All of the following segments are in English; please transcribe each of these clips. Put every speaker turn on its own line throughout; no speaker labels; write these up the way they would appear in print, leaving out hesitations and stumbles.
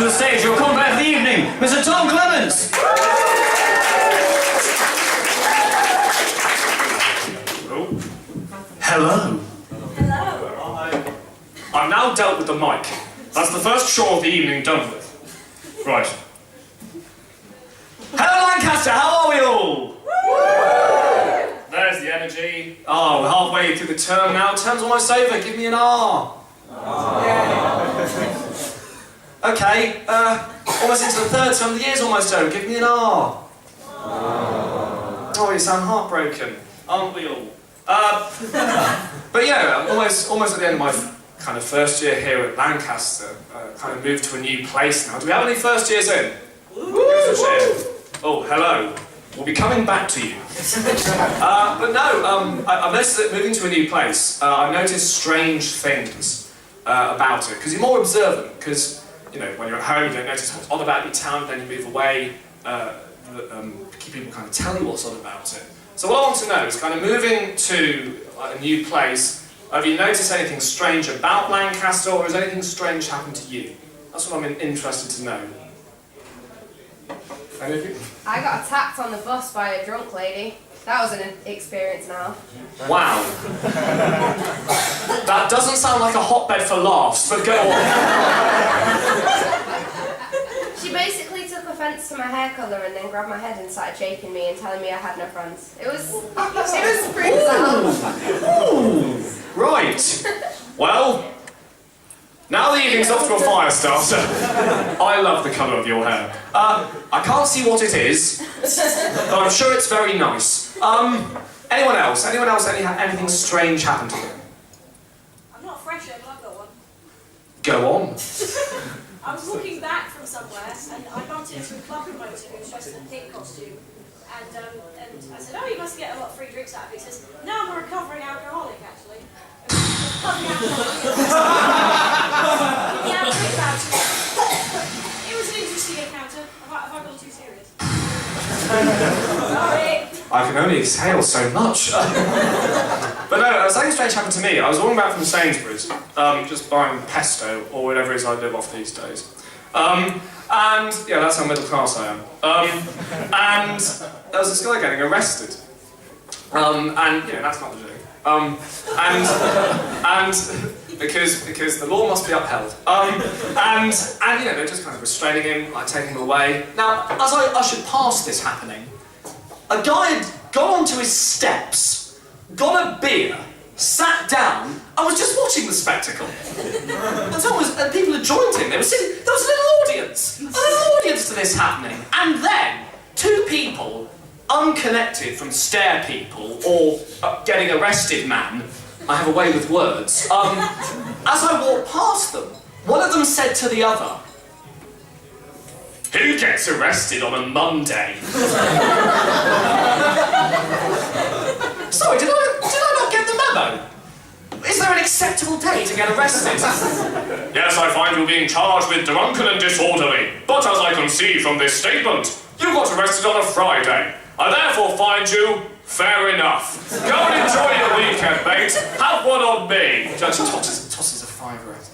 to the stage your compere for the evening, Mr. Tom Clements.
Oh. Hello.
Hello.
I've now dealt with the mic. That's the first show of the evening done with. Right. Hello, Lancaster, how are we all? There's the energy. Oh, we're halfway through the term now. Term's almost over. Give me an R. Okay, almost into the third term. The year's almost over. Give me an R. Oh, you sound heartbroken. Aren't we all? But yeah, I'm almost at the end of my kind of first year here at Lancaster. Kind of moved to a new place now. Do we have any first years in? Oh, hello. We'll be coming back to you. But no, I've noticed that moving to a new place, I've noticed strange things about it. Because you're more observant, because, you know, when you're at home you don't notice what's odd about your town, then you move away, people kind of tell you what's odd about it. So what I want to know is kind of moving to a new place, have you noticed anything strange about Lancaster, or has anything strange happened to you? That's what I'm interested to know. Any of you?
I got attacked on the bus by a drunk lady. That was an experience now.
Wow. That doesn't sound like a hotbed for laughs, but go on.
She basically took offence to my hair colour and then grabbed my head and started shaking me and telling me I had no friends. It was pretty bizarre.
Right. Well, now the evening's off to a fire starter. I love the colour of your hair. I can't see what it is, but I'm sure it's very nice. Anyone else? Anything strange happened to them?
I'm not a fresher, but I've got one.
Go on.
I was walking back from somewhere and I bumped into a club promoter who was dressed in a pink costume. And I said, oh, you must get a lot of free drinks out of it. He says, no, I'm a recovering alcoholic, actually. Yeah, drink voucher. It was an interesting encounter. Have I gone too serious? Sorry.
I can only exhale so much. But no, something strange happened to me. I was walking back from Sainsbury's, just buying pesto, or whatever it is I live off these days. And, yeah, that's how middle class I am. And there was this guy getting arrested. And, you know, that's not the joke. And because the law must be upheld. And, you know, they're just kind of restraining him, like taking him away. Now, as I ushered past this happening, a guy had gone onto his steps, got a beer, sat down, and was just watching the spectacle. And people had joined him. They were sitting, there was a little audience to this happening. And then, two people, unconnected from stare people or getting arrested man, I have a way with words, as I walked past them, one of them said to the other, "Who gets arrested on a Monday?" Sorry, did I not get the memo? Is there an acceptable day to get arrested? Yes, I find you being charged with drunken and disorderly, but as I can see from this statement, you got arrested on a Friday. I therefore find you fair enough. Go and enjoy your weekend, mate. Have one on me. Judge tosses a fiver at him.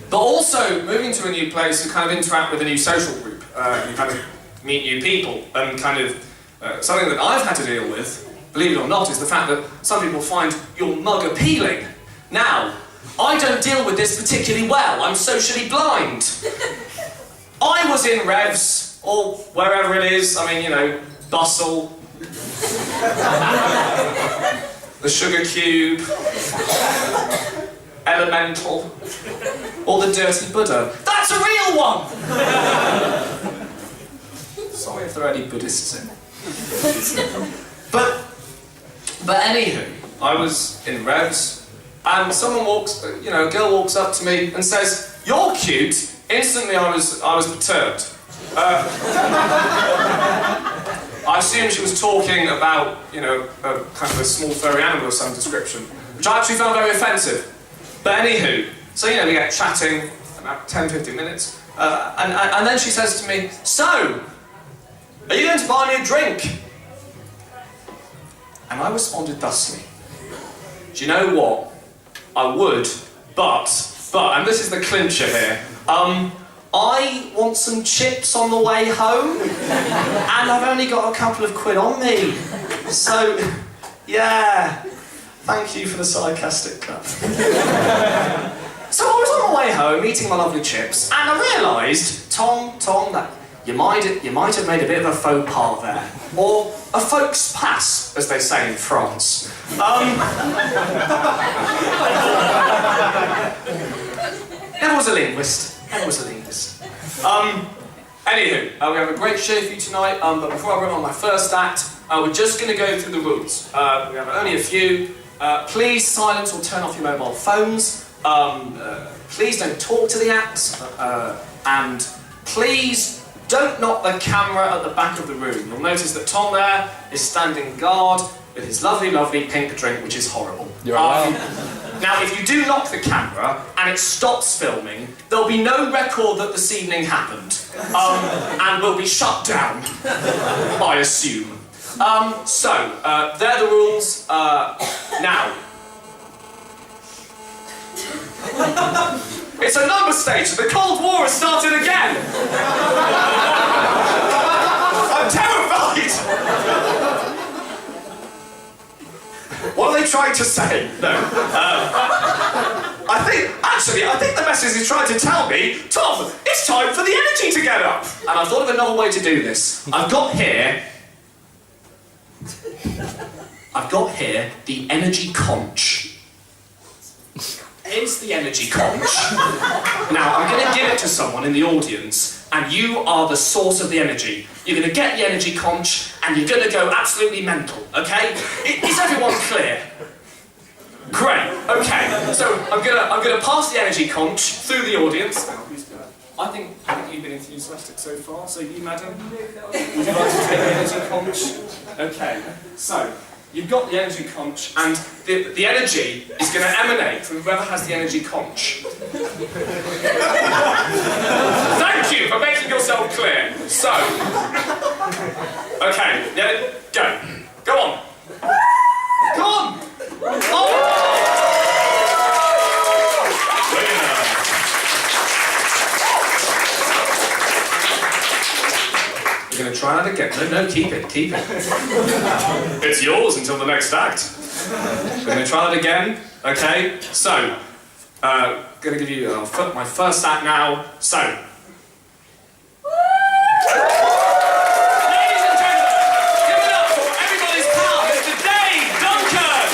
But also, moving to a new place, you kind of interact with a new social group. You kind of meet new people, and kind of something that I've had to deal with, believe it or not, is the fact that some people find your mug appealing. Now, I don't deal with this particularly well. I'm socially blind. I was in Revs, or wherever it is, I mean, you know, Bustle, the Sugar Cube, Elemental, or the Dirty Buddha. That's a real one! Sorry if there are any Buddhists in. But anywho, I was in Revs, and someone walks, you know, a girl walks up to me and says, "You're cute." Instantly I was perturbed. I assumed she was talking about, you know, kind of a small furry animal of some description, which I actually found very offensive. But anywho, so, you know, we get chatting about 10-15 minutes, and then she says to me, "So, are you going to buy me a drink?" And I responded thusly, "Do you know what? I would, but But, and this is the clincher here, I want some chips on the way home, and I've only got a couple of quid on me. So, yeah, thank you for the sarcastic cut. So I was on my way home, eating my lovely chips, and I realised, Tom, that you might have made a bit of a faux pas there. Or a faux pas, as they say in France. Never was a linguist. Anywho, we have a great show for you tonight, but before I bring on my first act, we're just going to go through the rules. We have only a few. Please silence or turn off your mobile phones. Please don't talk to the acts. And please don't knock the camera at the back of the room. You'll notice that Tom there is standing guard with his lovely, lovely pink drink, which is horrible.
You're allowed.
Now, if you do knock the camera and it stops filming, there'll be no record that this evening happened, and will be shut down, I assume. They're the rules. Now, it's a number stage. The Cold War has started again. I'm terrified. What are they trying to say? No. I think the message is trying to tell me, Tom, it's time for the energy to get up. And I've thought of another way to do this. I've got here the energy conch. Here's the energy conch. Now, I'm going to give it to someone in the audience, and you are the source of the energy. You're going to get the energy conch, and you're going to go absolutely mental, okay? Is everyone clear? Great, okay. So, I'm going to pass the energy conch through the audience. I think you've been enthusiastic so far, so you, madam, would you like to take the energy conch? Okay, so, you've got the energy conch, and the energy is going to emanate from whoever has the energy conch. Thank you for making yourself clear. So, okay, go. Go on. Come on. Oh. We're going to try that again. No, keep it. It's yours until the next act. We're going to try that again. Okay, so, going to give you my first act now. So, ladies and gentlemen, give it up for everybody's pal, Mr. Duncan!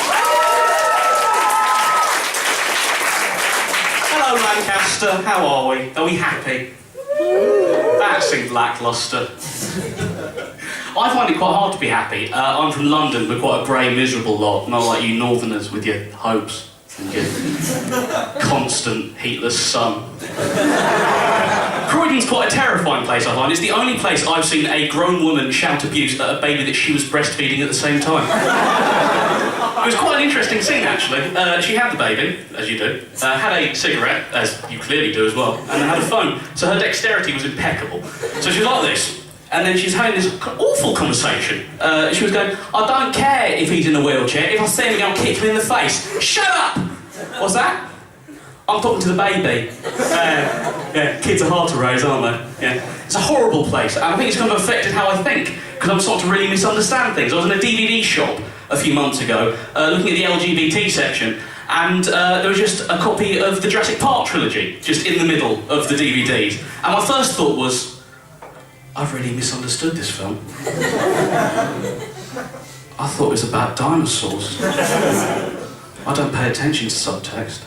Hello, Lancaster. How are we? Are we happy? That seemed lacklustre. I find it quite hard to be happy. I'm from London, we're quite a grey, miserable lot, not like you northerners with your hopes and your constant, heatless sun. Croydon's quite a terrifying place, I find. It's the only place I've seen a grown woman shout abuse at a baby that she was breastfeeding at the same time. It was quite an interesting scene, actually. She had the baby, as you do, had a cigarette, as you clearly do as well, and had a phone, so her dexterity was impeccable. So she was like this, and then she's having this awful conversation. She was going, I don't care if he's in a wheelchair, if I see him, I'll kick him in the face. Shut up! What's that? I'm talking to the baby. Yeah, kids are hard to raise, aren't they? Yeah. It's a horrible place, and I think it's kind of affected how I think, because I'm starting to really misunderstand things. I was in a DVD shop a few months ago, looking at the LGBT section, and there was just a copy of the Jurassic Park trilogy, just in the middle of the DVDs. And my first thought was, I've really misunderstood this film. I thought it was about dinosaurs. I don't pay attention to subtext.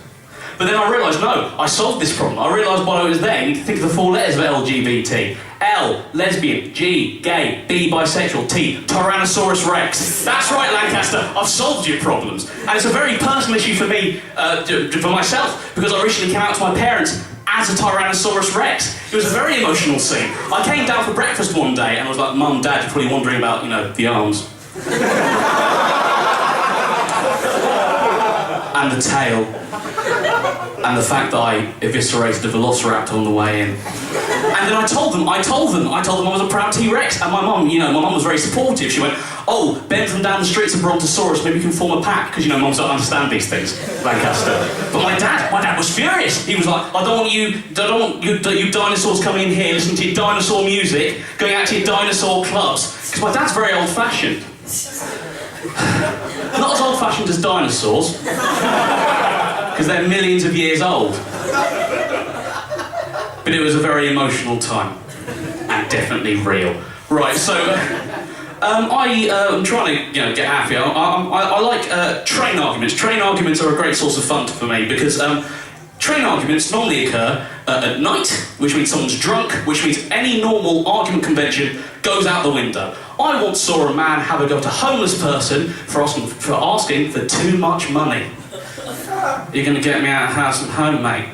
But then I realised, no, I solved this problem. I realised while I was there, you need to think of the 4 letters of LGBT. L, lesbian, G, gay, B, bisexual, T, Tyrannosaurus Rex. That's right, Lancaster, I've solved your problems. And it's a very personal issue for me, for myself, because I recently came out to my parents as a Tyrannosaurus Rex. It was a very emotional scene. I came down for breakfast one day and I was like, Mum, Dad, you're probably wondering about, the arms. And the tail. And the fact that I eviscerated a velociraptor on the way in. And And then I told them I was a proud T-Rex, and my mum was very supportive. She went, "Oh, Ben from down the street's a Brontosaurus, maybe we can form a pack," because mums don't understand these things, Lancaster. But my dad was furious. He was like, I don't want you dinosaurs coming in here, listening to your dinosaur music, going out to your dinosaur clubs. Because my dad's very old-fashioned. Not as old-fashioned as dinosaurs, because they're millions of years old. But it was a very emotional time, and definitely real. Right, so I'm trying to get happy. I like train arguments. Train arguments are a great source of fun for me because train arguments normally occur at night, which means someone's drunk, which means any normal argument convention goes out the window. I once saw a man have a go at a homeless person for asking for too much money. You're going to get me out of house and home, mate?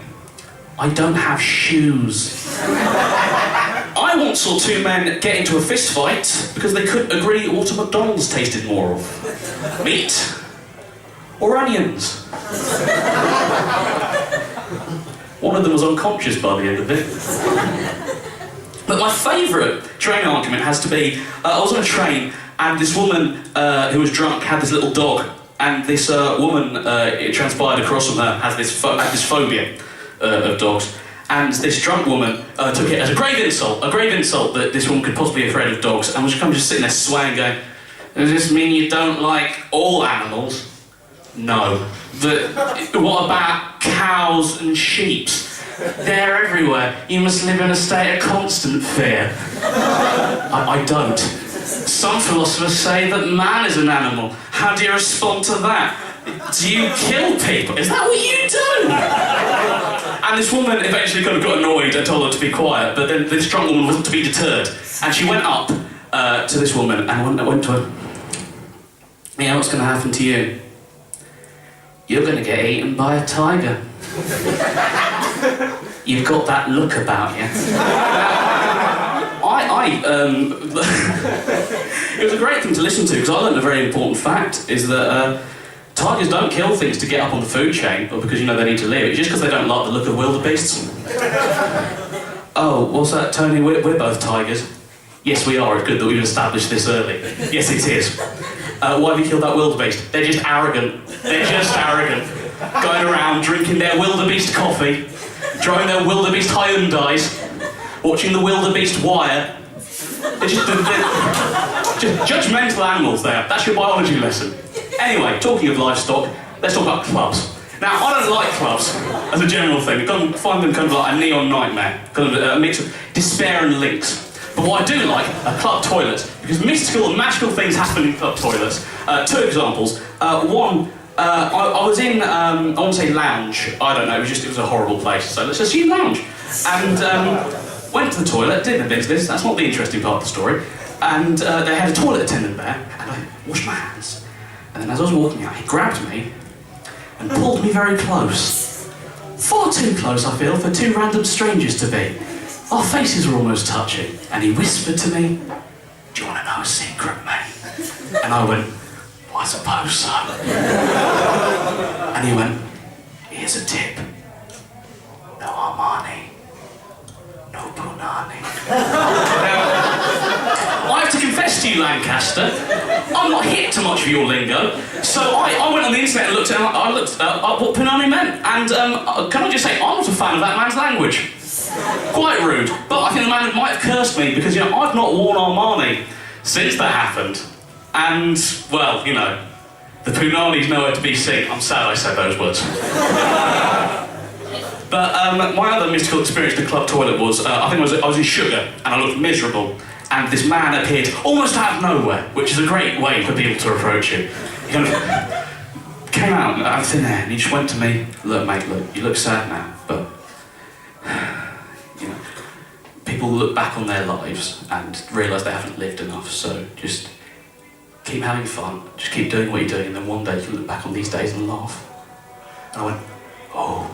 I don't have shoes. I once saw two men get into a fist fight because they couldn't agree what a McDonald's tasted more of. Meat or onions. One of them was unconscious by the end of it. But my favourite train argument has to be, I was on a train and this woman who was drunk had this little dog, and this woman, it transpired across from her, had this phobia of dogs. And this drunk woman took it as a grave insult that this woman could possibly be afraid of dogs, and was kind of just sitting there swaying, going, "Does this mean you don't like all animals?" No. But what about cows and sheep? They're everywhere. You must live in a state of constant fear. I don't. Some philosophers say that man is an animal. How do you respond to that? Do you kill people? Is that what you do? And this woman eventually kind of got annoyed and told her to be quiet, but then this drunk woman wasn't to be deterred. And she went up to this woman and went to her, "Yeah, what's going to happen to you? You're going to get eaten by a tiger. You've got that look about you." It was a great thing to listen to, because I learned a very important fact, is that tigers don't kill things to get up on the food chain, or because, they need to live. It's just because they don't like the look of wildebeests. "Oh, what's that, Tony? We're both tigers." "Yes, we are. It's good that we've established this early." "Yes, it is." "Why have you killed that wildebeest?" "They're just arrogant. They're just arrogant. Going around drinking their wildebeest coffee, driving their wildebeest Hyundais, watching the wildebeest wire. They're just judgmental animals there. That's your biology lesson. Anyway, talking of livestock, let's talk about clubs. Now, I don't like clubs as a general thing. I find them kind of like a neon nightmare, kind of a mix of despair and lynx. But what I do like are club toilets, because mystical and magical things happen in club toilets. Two examples. One, I was in, I want to say lounge. I don't know, it was a horrible place, so let's just use lounge. And went to the toilet, did the business, that's not the interesting part of the story. And they had a toilet attendant there, and I washed my hands. And then as I was walking out, he grabbed me and pulled me very close. Far too close, I feel, for two random strangers to be. Our faces were almost touching, and he whispered to me, "Do you want to know a secret, mate?" And I went, "Well, I suppose so." And he went, "Here's a tip. No Armani, no Punani." Now, I have to confess to you, Lancaster, I'm not hip to much of your lingo, so I went on the internet and looked up what Punani meant, and can I just say, I'm not a fan of that man's language. Quite rude, but I think the man might have cursed me because, I've not worn Armani since that happened. And, well, the Punani's nowhere to be seen. I'm sad I said those words. But my other mystical experience in the club toilet was, I was in Sugar, and I looked miserable, and this man appeared almost out of nowhere, which is a great way for people to approach you. He kind of came out of thin air, and he just went to me, "Look, mate, you look sad now, but people look back on their lives and realise they haven't lived enough, so just keep having fun, just keep doing what you're doing, and then one day you can look back on these days and laugh." And I went, "Oh."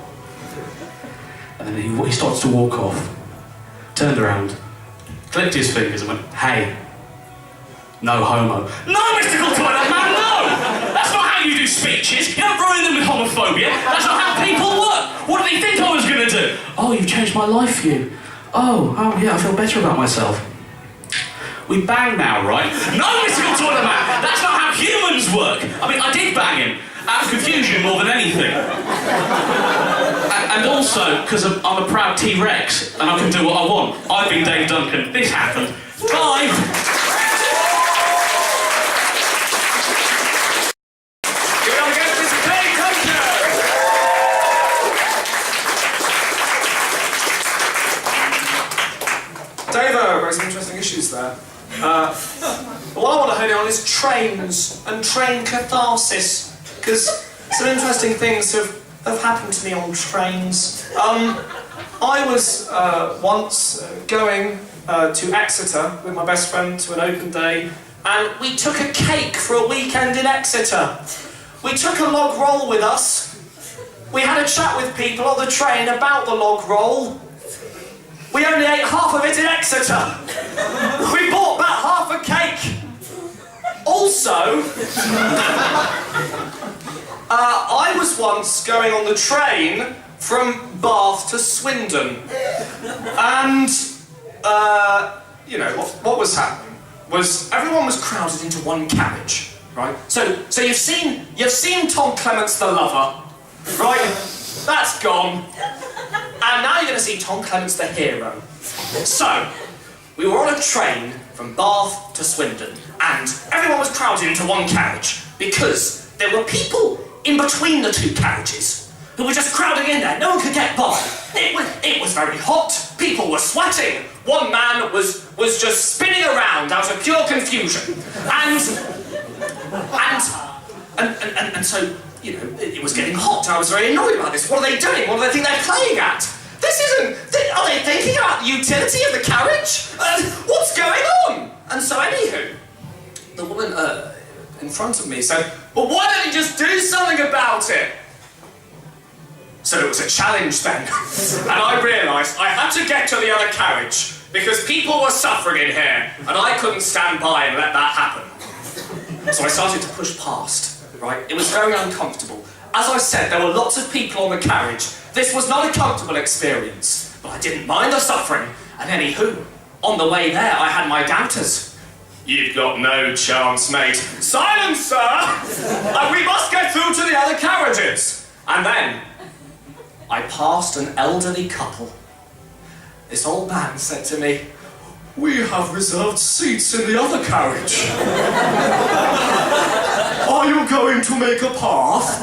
And then he starts to walk off, turned around, clicked his fingers and went, "Hey, no homo." No, mystical toilet man, no! That's not how you do speeches. You don't ruin them with homophobia. That's not how people work. What did he think I was going to do? "Oh, you've changed my life, you. Oh, yeah, I feel better about myself. We bang now, right? No, mystical toilet man! That's not how humans work! I mean, I did bang him, out of confusion more than anything. And also, because I'm a proud T-Rex, and I can do what I want. I've been Dave Duncan, this happened. Bye!
Dave raised some interesting issues there. What I want to hone in on is trains and train catharsis, because some interesting things have happened to me on trains. I was once going to Exeter with my best friend to an open day, and we took a cake for a weekend in Exeter. We took a log roll with us. We had a chat with people on the train about the log roll. We only ate half of it in Exeter. We bought about half a cake. Also, I was once going on the train from Bath to Swindon. And, you know, what was happening was everyone was crowded into one carriage, right? So you've seen Tom Clements the lover, right? That's gone. And now you're going to see Tom Clements the hero. So, we were on a train from Bath to Swindon, and everyone was crowded into one carriage because there were people in between the two carriages who were just crowding in there. No one could get by. It was very hot. People were sweating. One man was just spinning around out of pure confusion. And so, you know, it was getting hot. I was very annoyed about this. What are they doing? What do they think they're playing at? This isn't... Are they thinking about the utility of the carriage? What's going on? And so, anywho, the woman in front of me said, well, why don't you just do something about it? So it was a challenge then. And I realised I had to get to the other carriage because people were suffering in here and I couldn't stand by and let that happen. So I started to push past, right? It was very uncomfortable. As I said, there were lots of people on the carriage. This was not a comfortable experience, but I didn't mind the suffering. And anywho, on the way there, I had my doubters. You've got no chance, mate. Silence, sir! We must get through to the other carriages. And then, I passed an elderly couple. This old man said to me, we have reserved seats in the other carriage. Are you going to make a path?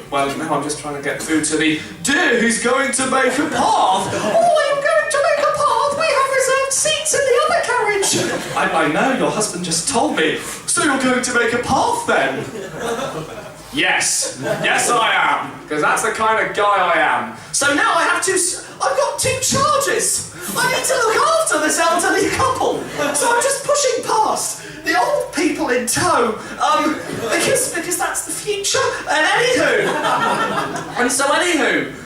Well, no, I'm just trying to get through to the... Dear, he's going to make a path. Oh, I'm going to make a path. We have reserved seats in the other carriage. I know, your husband just told me. So you're going to make a path then? Yes. Yes, I am. Because that's the kind of guy I am. So now I've got two charges. I need to look after this elderly couple. So I'm just pushing past the old people in tow. Because that's the future. And anywho,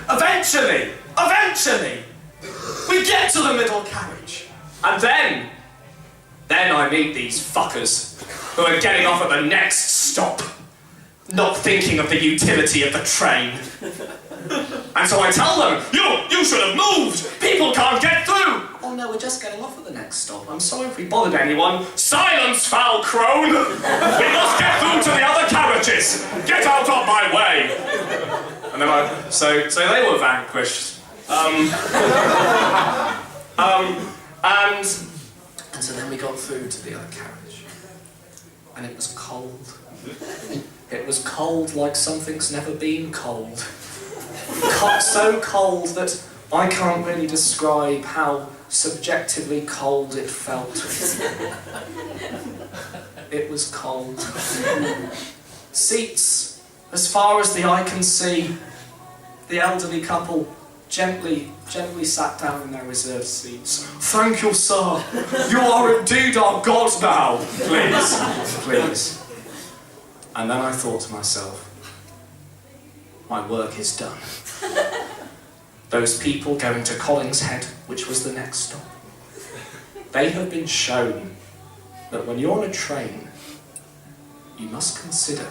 eventually, we get to the middle carriage. And then I meet these fuckers who are getting off at the next stop, not thinking of the utility of the train. And so I tell them, you should have moved! People can't get through! Oh no, we're just getting off at the next stop. I'm sorry if we bothered anyone. Silence, foul crone! We must get through to the other carriages! Get out of my way! And then so they were vanquished. And so then we got through to the other carriage. And it was cold. It was cold like something's never been cold. So cold that I can't really describe how subjectively cold it felt. It was cold. Seats, as far as the eye can see, the elderly couple gently sat down in their reserved seats. Thank you, sir. You are indeed our God now. Please. And then I thought to myself, my work is done. Those people going to Collingshead, which was the next stop, they have been shown that when you're on a train, you must consider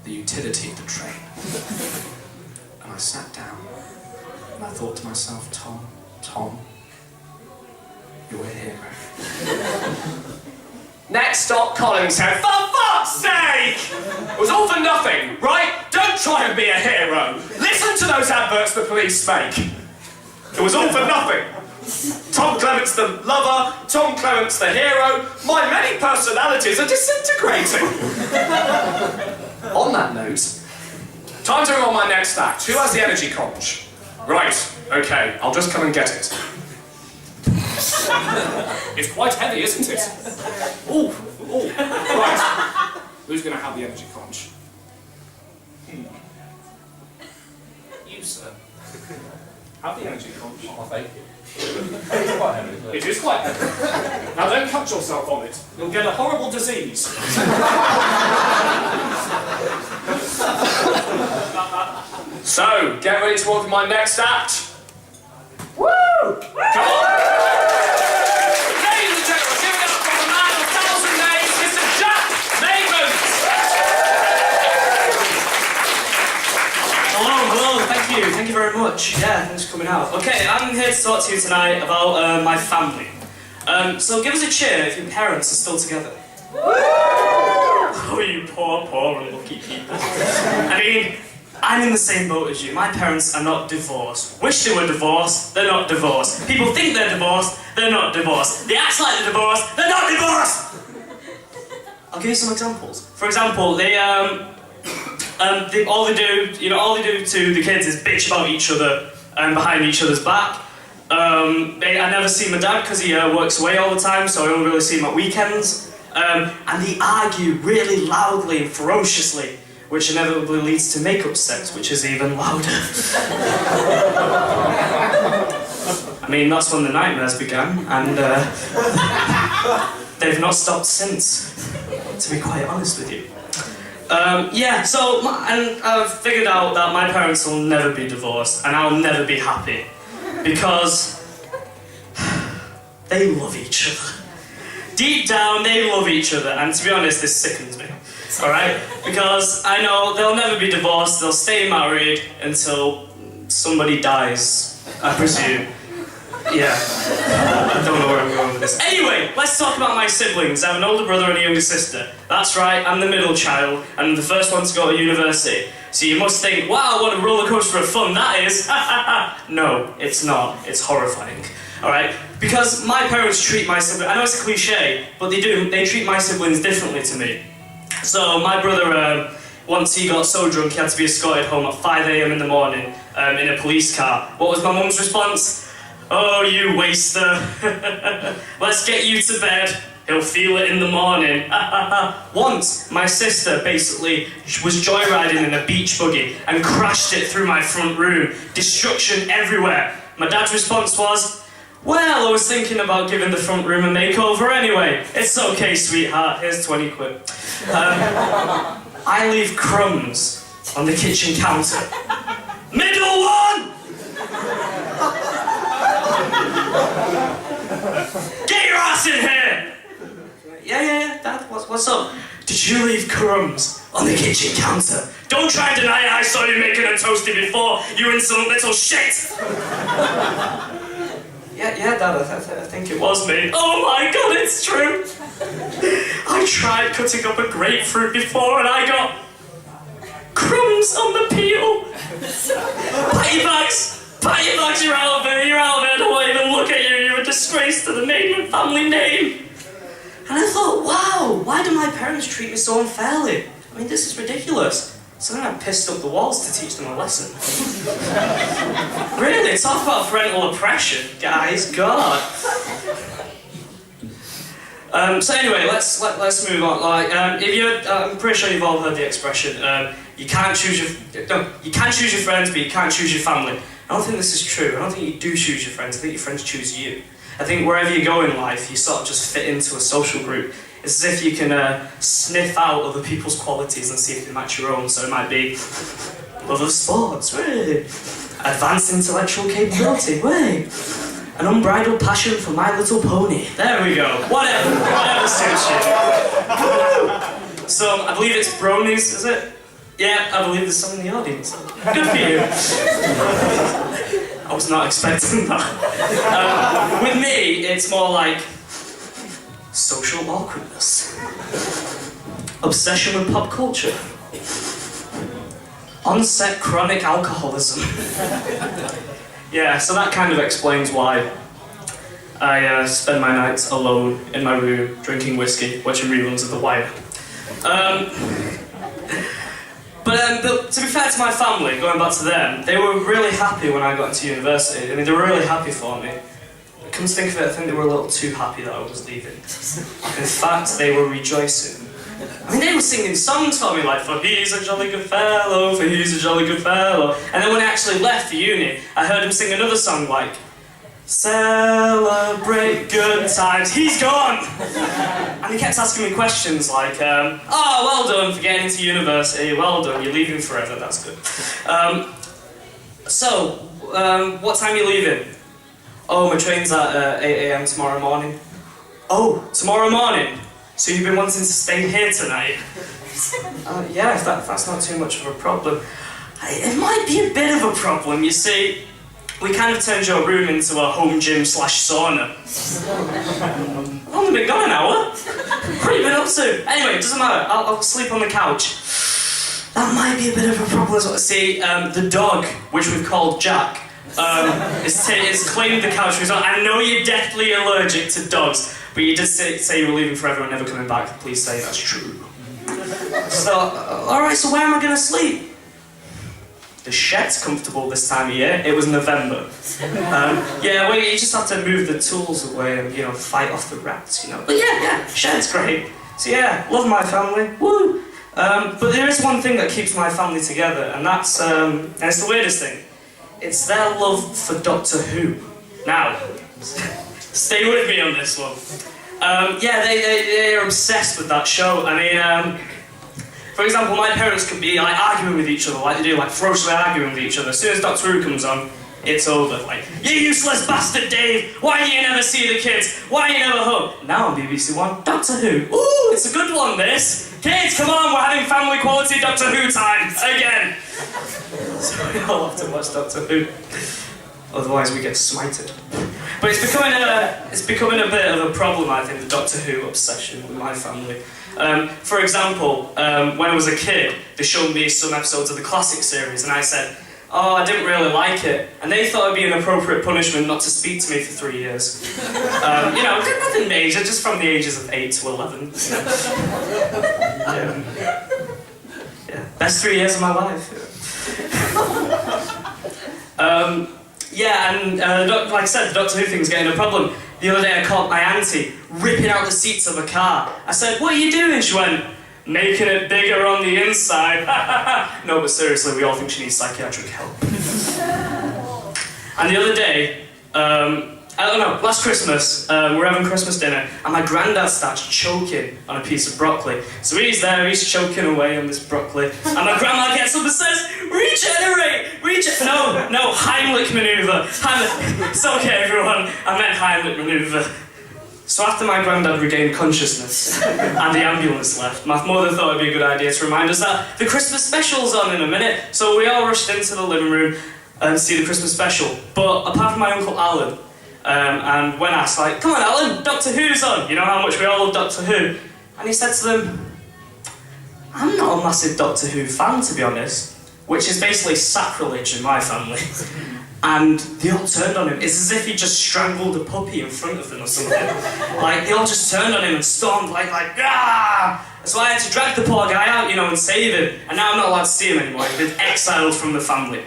the utility of the train. And I sat down and I thought to myself, Tom, Tom, you're a hero. Next stop, Colin said, for fuck's sake! It was all for nothing, right? Don't try and be a hero. Listen to those adverts the police make. It was all for nothing. Tom Clements the lover, Tom Clements the hero. My many personalities are disintegrating. On that note, time to roll my next act. Who has the energy conch? Right, okay, I'll just come and get it. It's quite heavy, isn't it? Ooh, ooh. Right. Who's going to have the energy conch? You, sir. Have the energy conch.
Oh, thank you. It's quite heavy, isn't it?
It is quite heavy. Now don't cut yourself on it. You'll get a horrible disease. So, get ready to work with my next act. Woo! Come on! Ladies and gentlemen, give it up for the man of 1,000 names, Mr. Jack Maidment!
Hello, thank you very much. Yeah, thanks for coming out. Okay, I'm here to talk to you tonight about my family. So give us a cheer if your parents are still together. Oh, you poor, unlucky people. I mean, I'm in the same boat as you. My parents are not divorced. Wish they were divorced, they're not divorced. People think they're divorced, they're not divorced. They act like they're divorced, they're not divorced! I'll give you some examples. For example, all they do to the kids is bitch about each other behind each other's back. I never see my dad because he works away all the time, so I only really see him at weekends. And they argue really loudly and ferociously, which inevitably leads to make-up sex, which is even louder. I mean, that's when the nightmares began, and they've not stopped since, to be quite honest with you. I've figured out that my parents will never be divorced, and I'll never be happy, because they love each other. Deep down, they love each other, and to be honest, this sickens me. Alright? Because I know they'll never be divorced, they'll stay married until somebody dies, I presume. Yeah. I don't know where I'm going with this. Anyway, let's talk about my siblings. I have an older brother and a younger sister. That's right, I'm the middle child, and I'm the first one to go to university. So you must think, wow, what a roller coaster of fun that is. No, it's not. It's horrifying. Alright? Because my parents treat my siblings, I know it's a cliche, but they do, they treat my siblings differently to me. So my brother, once he got so drunk he had to be escorted home at 5 AM in the morning in a police car. What was my mum's response? Oh, you waster. Let's get you to bed. He'll feel it in the morning. Once, my sister basically was joyriding in a beach buggy and crashed it through my front room. Destruction everywhere. My dad's response was, well, I was thinking about giving the front room a makeover anyway. It's okay, sweetheart. Here's 20 quid. I leave crumbs on the kitchen counter. Middle one! Get your ass in here! Yeah, Dad, what's up? Did you leave crumbs on the kitchen counter? Don't try and deny it, I saw you making a toasty before, you insolent little shit! Yeah, Dad, I think it was me. Oh my God, it's true! I tried cutting up a grapefruit before and I got crumbs on the peel. Pat your bags, you're out of it, I don't want to even look at you, you're a disgrace to the Maidment family name. And I thought, wow, why do my parents treat me so unfairly? I mean, this is ridiculous. So then I pissed up the walls to teach them a lesson. Really, talk about parental oppression, guys, God. So anyway, let's move on. I'm pretty sure you've all heard the expression. You can choose your friends, but you can't choose your family. I don't think this is true. I don't think you do choose your friends. I think your friends choose you. I think wherever you go in life, you sort of just fit into a social group. It's as if you can sniff out other people's qualities and see if they match your own. So it might be love of sports, way. Advanced intellectual capability, way. An unbridled passion for My Little Pony. There we go. Whatever suits you. So I believe it's bronies, is it? Yeah, I believe there's some in the audience. Good for you. I was not expecting that. With me, it's more like social awkwardness, obsession with pop culture, onset chronic alcoholism. Yeah, so that kind of explains why I spend my nights alone in my room drinking whiskey, watching reruns of The Wire. But to be fair to my family, going back to them, they were really happy when I got into university. I mean, they were really happy for me. Come to think of it, I think they were a little too happy that I was leaving. In fact, they were rejoicing. I mean, they were singing songs for me, like, for he's a jolly good fellow, for he's a jolly good fellow. And then when I actually left for uni, I heard him sing another song like, celebrate good times, he's gone! And he kept asking me questions like, oh, well done for getting into university, well done, you're leaving forever, that's good. What time are you leaving? Oh, my train's at 8 AM tomorrow morning. Oh, tomorrow morning? So you've been wanting to stay here tonight? Yeah, if that's not too much of a problem. It might be a bit of a problem, you see. We kind of turned your room into a home gym / sauna. I've only been gone an hour. What have you been up to? Anyway, it doesn't matter. I'll sleep on the couch. That might be a bit of a problem as well. See, the dog, which we've called Jack, is claimed the couch. I know you're deathly allergic to dogs, but you did say you were leaving forever and never coming back. Please say that's true. So, alright, so where am I going to sleep? The shed's comfortable this time of year. It was November. Yeah, well, you just have to move the tools away and, fight off the rats, But yeah, shed's great. So yeah, love my family. Woo! But there is one thing that keeps my family together, and that's, and it's the weirdest thing. It's their love for Doctor Who. Now, stay with me on this one. Yeah, they are obsessed with that show. I mean, for example, my parents could be like arguing with each other, like they do, like ferociously arguing with each other. As soon as Doctor Who comes on, it's over. Like, you useless bastard, Dave! Why do you never see the kids? Why do you never hug? Now on BBC One, Doctor Who. Ooh, it's a good one, this. Kids, come on, we're having family quality Doctor Who time again. So we all have to watch Doctor Who. Otherwise, we get smited. But it's becoming a bit of a problem, I think, the Doctor Who obsession with my family. For example, when I was a kid, they showed me some episodes of the classic series, and I said, oh, I didn't really like it. And they thought it'd be an appropriate punishment not to speak to me for 3 years. Nothing major, just from the ages of 8 to 11. Yeah, best 3 years of my life. Like I said, the Doctor Who thing's getting a problem. The other day I caught my auntie ripping out the seats of a car. I said, what are you doing? She went, making it bigger on the inside. No, but seriously, we all think she needs psychiatric help. And the other day, last Christmas, we're having Christmas dinner, and my granddad starts choking on a piece of broccoli. So he's there, he's choking away on this broccoli, and my grandma gets up and says, regenerate! No, Heimlich manoeuvre. It's okay, everyone, I meant Heimlich manoeuvre. So after my granddad regained consciousness and the ambulance left, my mother thought it'd be a good idea to remind us that the Christmas special's on in a minute. So we all rushed into the living room and see the Christmas special. But apart from my Uncle Alan, and when asked, like, come on Alan, Doctor Who's on, you know how much we all love Doctor Who. And he said to them, I'm not a massive Doctor Who fan, to be honest, which is basically sacrilege in my family. And they all turned on him. It's as if he just strangled a puppy in front of them or something. Like, they all just turned on him and stormed like, ah! So I had to drag the poor guy out, and save him. And now I'm not allowed to see him anymore. He's been exiled from the family.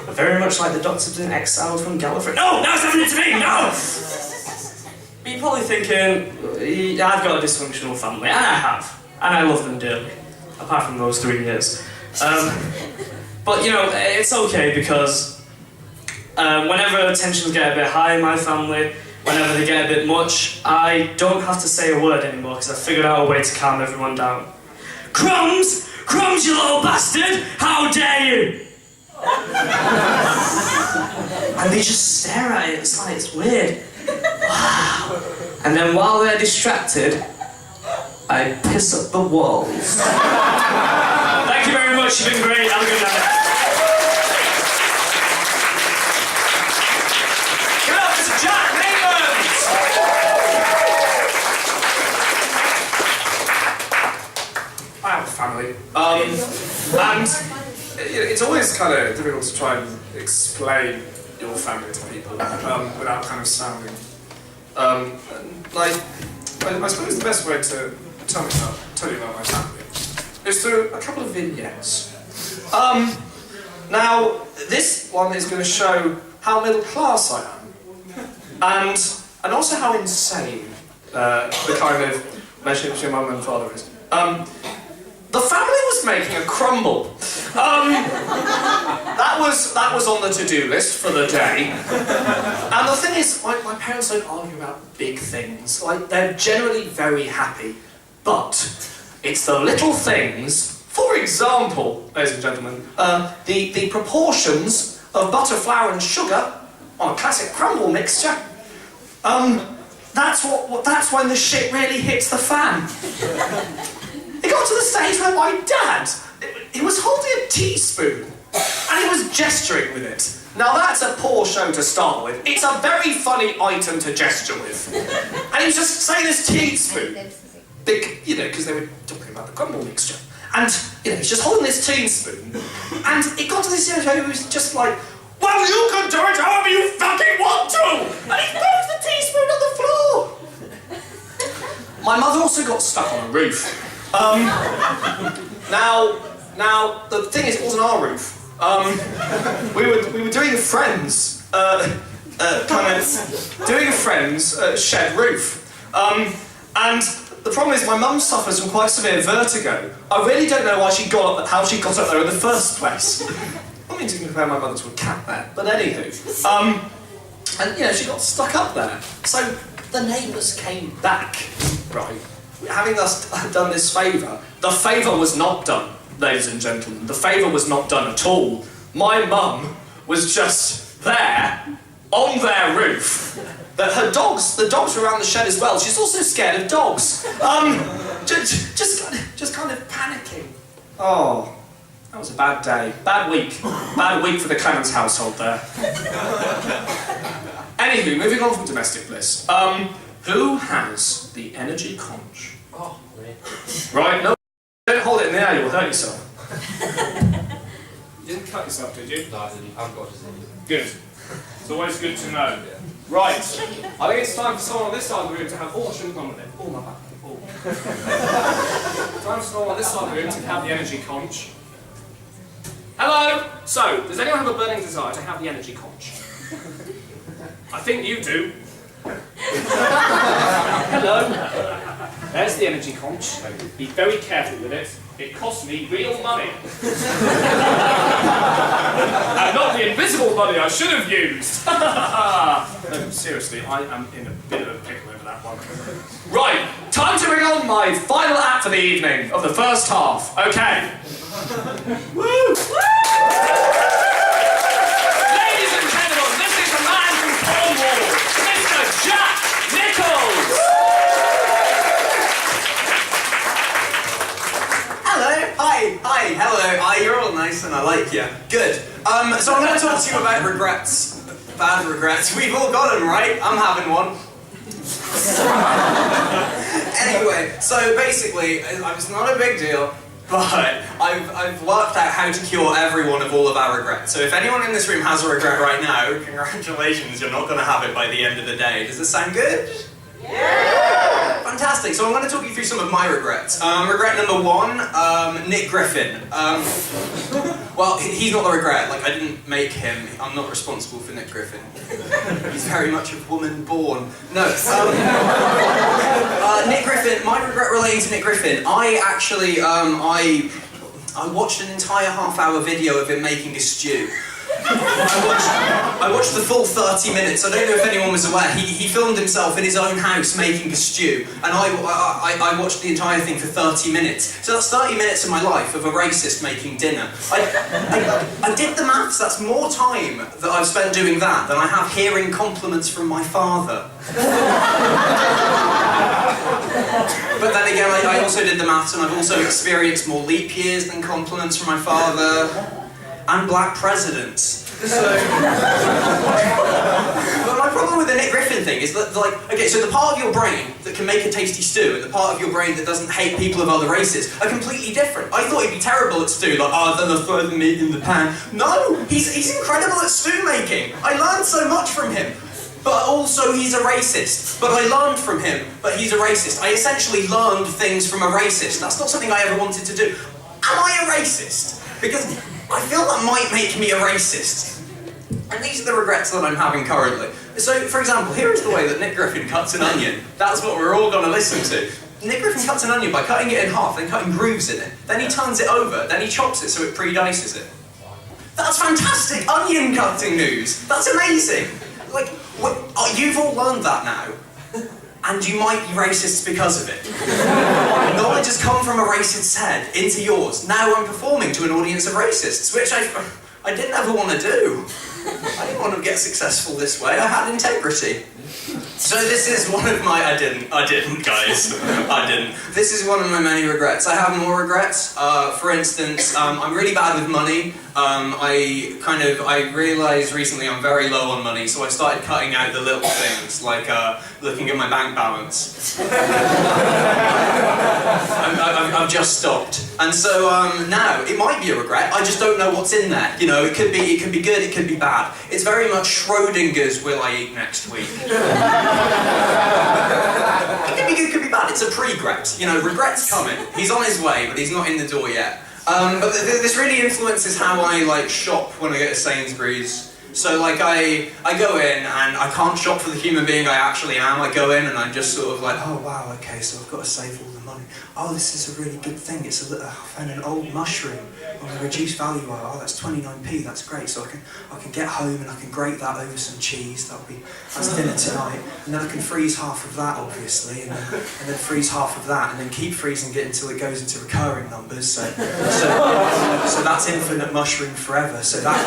Very much like the Doctor's been exiled from Gallifrey. No! Now it's happening to me! No! But you're probably thinking, I've got a dysfunctional family. And I have. And I love them dearly. Apart from those 3 years. But, it's okay because whenever tensions get a bit high in my family, whenever they get a bit much, I don't have to say a word anymore because I've figured out a way to calm everyone down. Crumbs! Crumbs, you little bastard! How dare you! And they just stare at it, it's weird. Wow. And then while they're distracted, I piss up the walls. Thank you very much, you've been great, have a good night.
I have a family. And it's always kind of difficult to try and explain your family to people without kind of sounding... I suppose the best way to tell you about my family is through a couple of vignettes. Now, this one is going to show how middle class I am, and also how insane the kind of relationship between my mum and father is. The family was making a crumble. That was on the to-do list for the day. And the thing is, my parents don't argue about big things. Like, they're generally very happy. But it's the little things. For example, ladies and gentlemen, the proportions of butter, flour, and sugar on a classic crumble mixture. That's when the shit really hits the fan. It got to the stage where my dad, he was holding a teaspoon and he was gesturing with it. Now that's a poor show to start with. It's a very funny item to gesture with. And he was just saying this teaspoon, because they were talking about the crumble mixture. And, he's just holding this teaspoon. And it got to this stage where he was just like, well, you can do it however you fucking want to! And he moved the teaspoon on the floor! My mother also got stuck on a roof. Now, the thing is, it wasn't our roof. We were doing a Friends, shed roof. And the problem is, my mum suffers from quite severe vertigo. I really don't know how she got up there in the first place. I mean to compare my mother to a cat there, but anywho. And she got stuck up there. So the neighbours came back, right? Having us done this favour, the favour was not done, ladies and gentlemen. The favour was not done at all. My mum was just there, on their roof. The dogs were around the shed as well. She's also scared of dogs. Just kind of panicking. Oh, that was a bad day. Bad week. Bad week for the Clements household there. Anywho, moving on from domestic bliss. Who has the energy conch?
Oh, me.
Right, no, don't hold it in the air, you'll hurt yourself. You didn't cut yourself, did you?
No, I didn't. I've got it.
Good. It's always good to know. Right, I think it's time for someone on this side of the room to have... Oh, I shouldn't have gone with it. Oh, my back. Oh. Time for someone on this side of the room to have the energy conch. Hello! So, does anyone have a burning desire to have the energy conch? I think you do. Hello. There's the energy conch. Be very careful with it. It cost me real money. And not the invisible money I should have used. No, seriously, I am in a bit of a pickle over that one. Right, time to bring on my final act for the evening of the first half. Okay. Woo! Ladies and gentlemen, this is a man from Cornwall, Mr. Jack Nicholls.
Hello, hi, hello, you're all nice and I like you. Good. So I'm going to talk to you about regrets. Bad regrets. We've all got them, right? I'm having one. Anyway, so basically, it's not a big deal, but I've worked out how to cure everyone of all of our regrets. So if anyone in this room has a regret right now, congratulations, you're not going to have it by the end of the day. Does this sound good? Yeah! Fantastic, so I'm going to talk you through some of my regrets. Regret number one, Nick Griffin. Well, he's not the regret, like I didn't make him, I'm not responsible for Nick Griffin. He's very much a woman born. No, Nick Griffin, my regret relating to Nick Griffin, I actually, I watched an entire half-hour video of him making a stew. I watched the full 30 minutes. I don't know if anyone was aware. He filmed himself in his own house making a stew, and I watched the entire thing for 30 minutes. So that's 30 minutes of my life of a racist making dinner. I did the maths. That's more time that I've spent doing that than I have hearing compliments from my father. But then again, I also did the maths, and I've also experienced more leap years than compliments from my father. And black presidents. So, but my problem with the Nick Griffin thing is that, like, okay, so the part of your brain that can make a tasty stew and the part of your brain that doesn't hate people of other races are completely different. I thought he'd be terrible at stew, like, then I throw the meat in the pan. No, he's incredible at stew making. I learned so much from him. But also he's a racist. But I learned from him, but he's a racist. I essentially learned things from a racist. That's not something I ever wanted to do. Am I a racist? Because I feel that might make me a racist. And these are the regrets that I'm having currently. So, for example, here is the way that Nick Griffin cuts an onion. That's what we're all going to listen to. Nick Griffin cuts an onion by cutting it in half, then cutting grooves in it. Then he turns it over, then he chops it so it pre-dices it. That's fantastic onion cutting news. That's amazing. Like, you've all learned that now. And you might be racists because of it. Knowledge has come from a racist's head into yours. Now I'm performing to an audience of racists, which I didn't ever want to do. I didn't want to get successful this way. I had integrity. So this is one of my... I didn't, guys. I didn't. This is one of my many regrets. I have more regrets. For instance, I'm really bad with money. I realised recently I'm very low on money, so I started cutting out the little things, like looking at my bank balance. I've just stopped. And so now, it might be a regret, I just don't know what's in there. You know, it could be good, it could be bad. It's very much Schrodinger's will I eat next week. It could be good, it could be bad. It's a pre-gret. You know, regret's coming. He's on his way, but he's not in the door yet. But this really influences how I, like, shop when I get to Sainsbury's. So, like, I go in and I can't shop for the human being I actually am. I go in and I'm just sort of like, oh wow, okay, so I've got to save all the money. Oh, this is a really good thing. It's I found an old mushroom on a reduced value. Oh, that's 29p. That's great. So I can get home and I can grate that over some cheese. That's dinner tonight. And then I can freeze half of that, obviously, and then freeze half of that, and then keep freezing it until it goes into recurring numbers. So that's infinite mushroom forever. So that.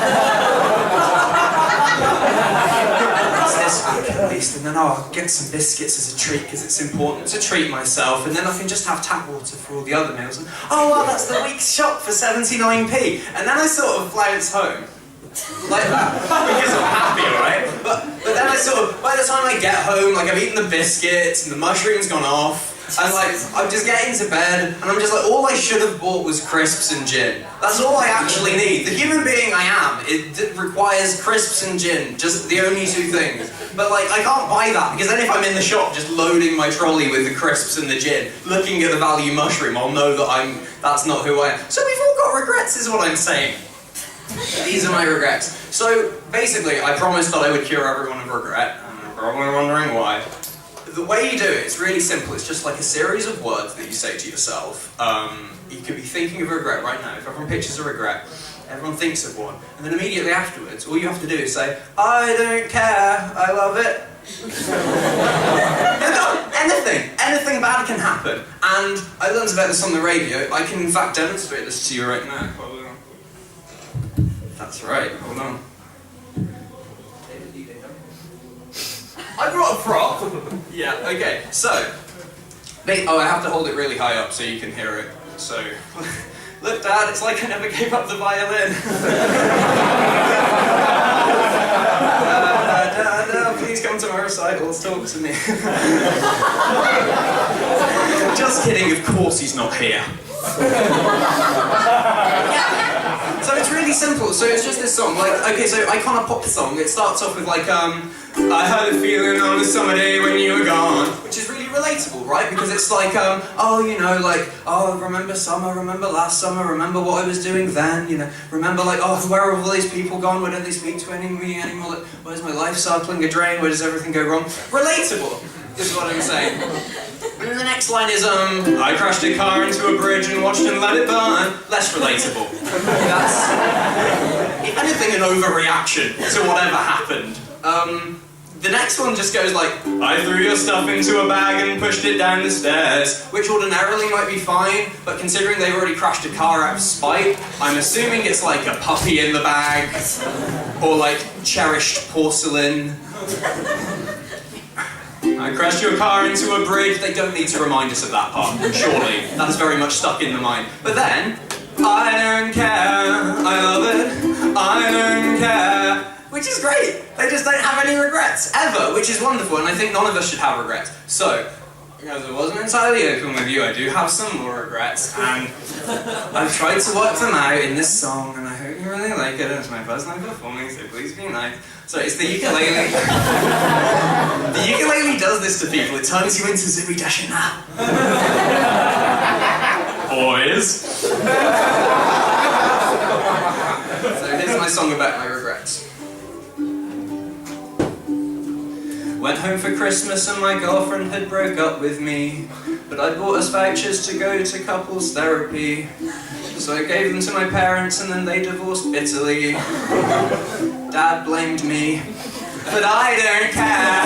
That's this week at least, and then I'll get some biscuits as a treat because it's important to treat myself, and then I can just have tap water for all the other meals. And, oh well, that's the week's shop for 79p, and then I sort of flounce home. Like that, because I'm happy, right? But then I sort of, by the time I get home, like I've eaten the biscuits and the mushroom's gone off, and like I'm just getting to bed, and I'm just like, all I should have bought was crisps and gin. That's all I actually need. The human being I am, it requires crisps and gin, just the only two things. But like, I can't buy that, because then if I'm in the shop just loading my trolley with the crisps and the gin, looking at the value mushroom, I'll know that that's not who I am. So we've all got regrets, is what I'm saying. These are my regrets. So basically, I promised that I would cure everyone of regret, and you're probably wondering why. The way you do it, it's really simple. It's just like a series of words that you say to yourself. You could be thinking of a regret right now. If everyone pictures a regret, everyone thinks of one. And then immediately afterwards, all you have to do is say, I don't care, I love it. Anything bad can happen. And I learned about this on the radio. I can in fact demonstrate this to you right now. That's right, hold on. I brought a prop. Yeah, okay, so. I have to hold it really high up so you can hear it. So, look Dad, it's like I never gave up the violin. Dad, please come to my recitals, talk to me. Just kidding, of course he's not here. So it's really simple. So it's just this song. Like, okay, so I kind of pop the song. It starts off with like, I had a feeling on a summer day when you were gone, which is really relatable, right? Because it's like, oh, you know, like, oh, remember summer, remember last summer, remember what I was doing then, you know, remember like, oh, where are all these people gone? Where don't they speak to me anymore? Like, where's my life cycling a drain? Where does everything go wrong? Relatable, is what I'm saying. And then the next line is, I crashed a car into a bridge and watched and let it burn. Less relatable. That's, if anything, an overreaction to whatever happened. The next one just goes like, I threw your stuff into a bag and pushed it down the stairs, which ordinarily might be fine, but considering they've already crashed a car out of spite, I'm assuming it's like a puppy in the bag, or like cherished porcelain. I crashed your car into a bridge. They don't need to remind us of that part, surely. That's very much stuck in the mind. But then, I don't care, I love it, I don't care. Which which is great. They just don't have any regrets, ever, which is wonderful, and I think none of us should have regrets. So, because I wasn't entirely open with you, I do have some more regrets, and I've tried to work them out in this song, and I hope you really like it. It's my first time performing, so please be nice. So it's the ukulele. The ukulele does this to people. It turns you into Zooey Deschanel. Boys. So here's my song about my regrets. Went home for Christmas and my girlfriend had broke up with me, but I bought us vouchers to go to couples therapy. So I gave them to my parents and then they divorced bitterly. Dad blamed me, but I don't care.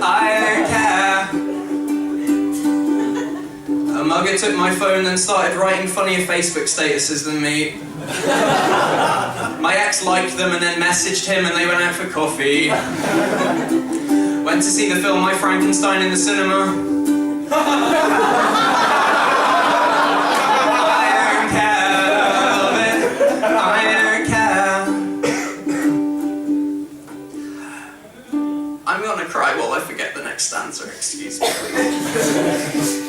I don't care. A mugger took my phone and started writing funnier Facebook statuses than me. My ex liked them and then messaged him and they went out for coffee. Went to see the film My Frankenstein in the cinema. I don't care, love it. I don't care. I'm gonna cry while I forget the next stanza, excuse me please.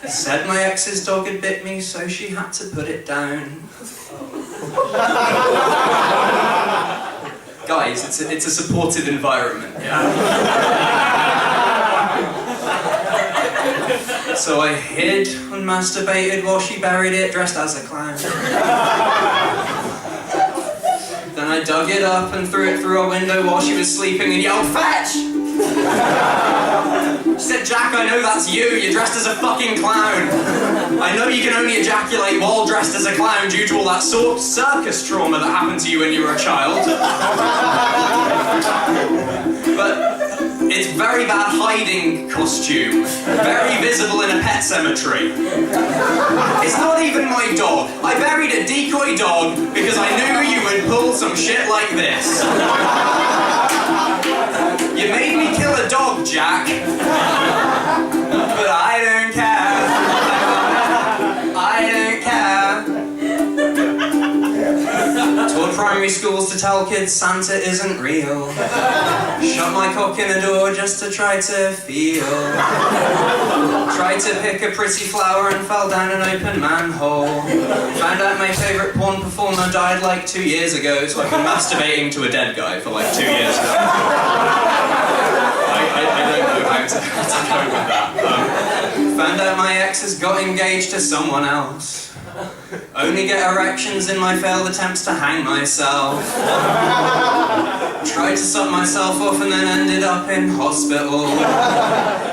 Said my ex's dog had bit me, so she had to put it down. Guys, it's a supportive environment, yeah? So I hid and masturbated while she buried it, dressed as a clown. Then I dug it up and threw it through a window while she was sleeping and yelled, "Fetch!" She said, "Jack, I know that's you. You're dressed as a fucking clown. I know you can only ejaculate while dressed as a clown due to all that circus trauma that happened to you when you were a child. But it's very bad hiding costume. Very visible in a pet cemetery. It's not even my dog. I buried a decoy dog because I knew you would pull some shit like this. You made me kill a dog, Jack. But I don't care. I don't care. Taught primary schools to tell kids Santa isn't real. Shut my cock in a door just to try to feel. Tried to pick a pretty flower and fell down an open manhole. Found out my favourite porn performer died like 2 years ago, so I've been masturbating to a dead guy for like 2 years now. I don't know how to cope with that. Found out my ex has got engaged to someone else. Only get erections in my failed attempts to hang myself. Tried to suck myself off and then ended up in hospital.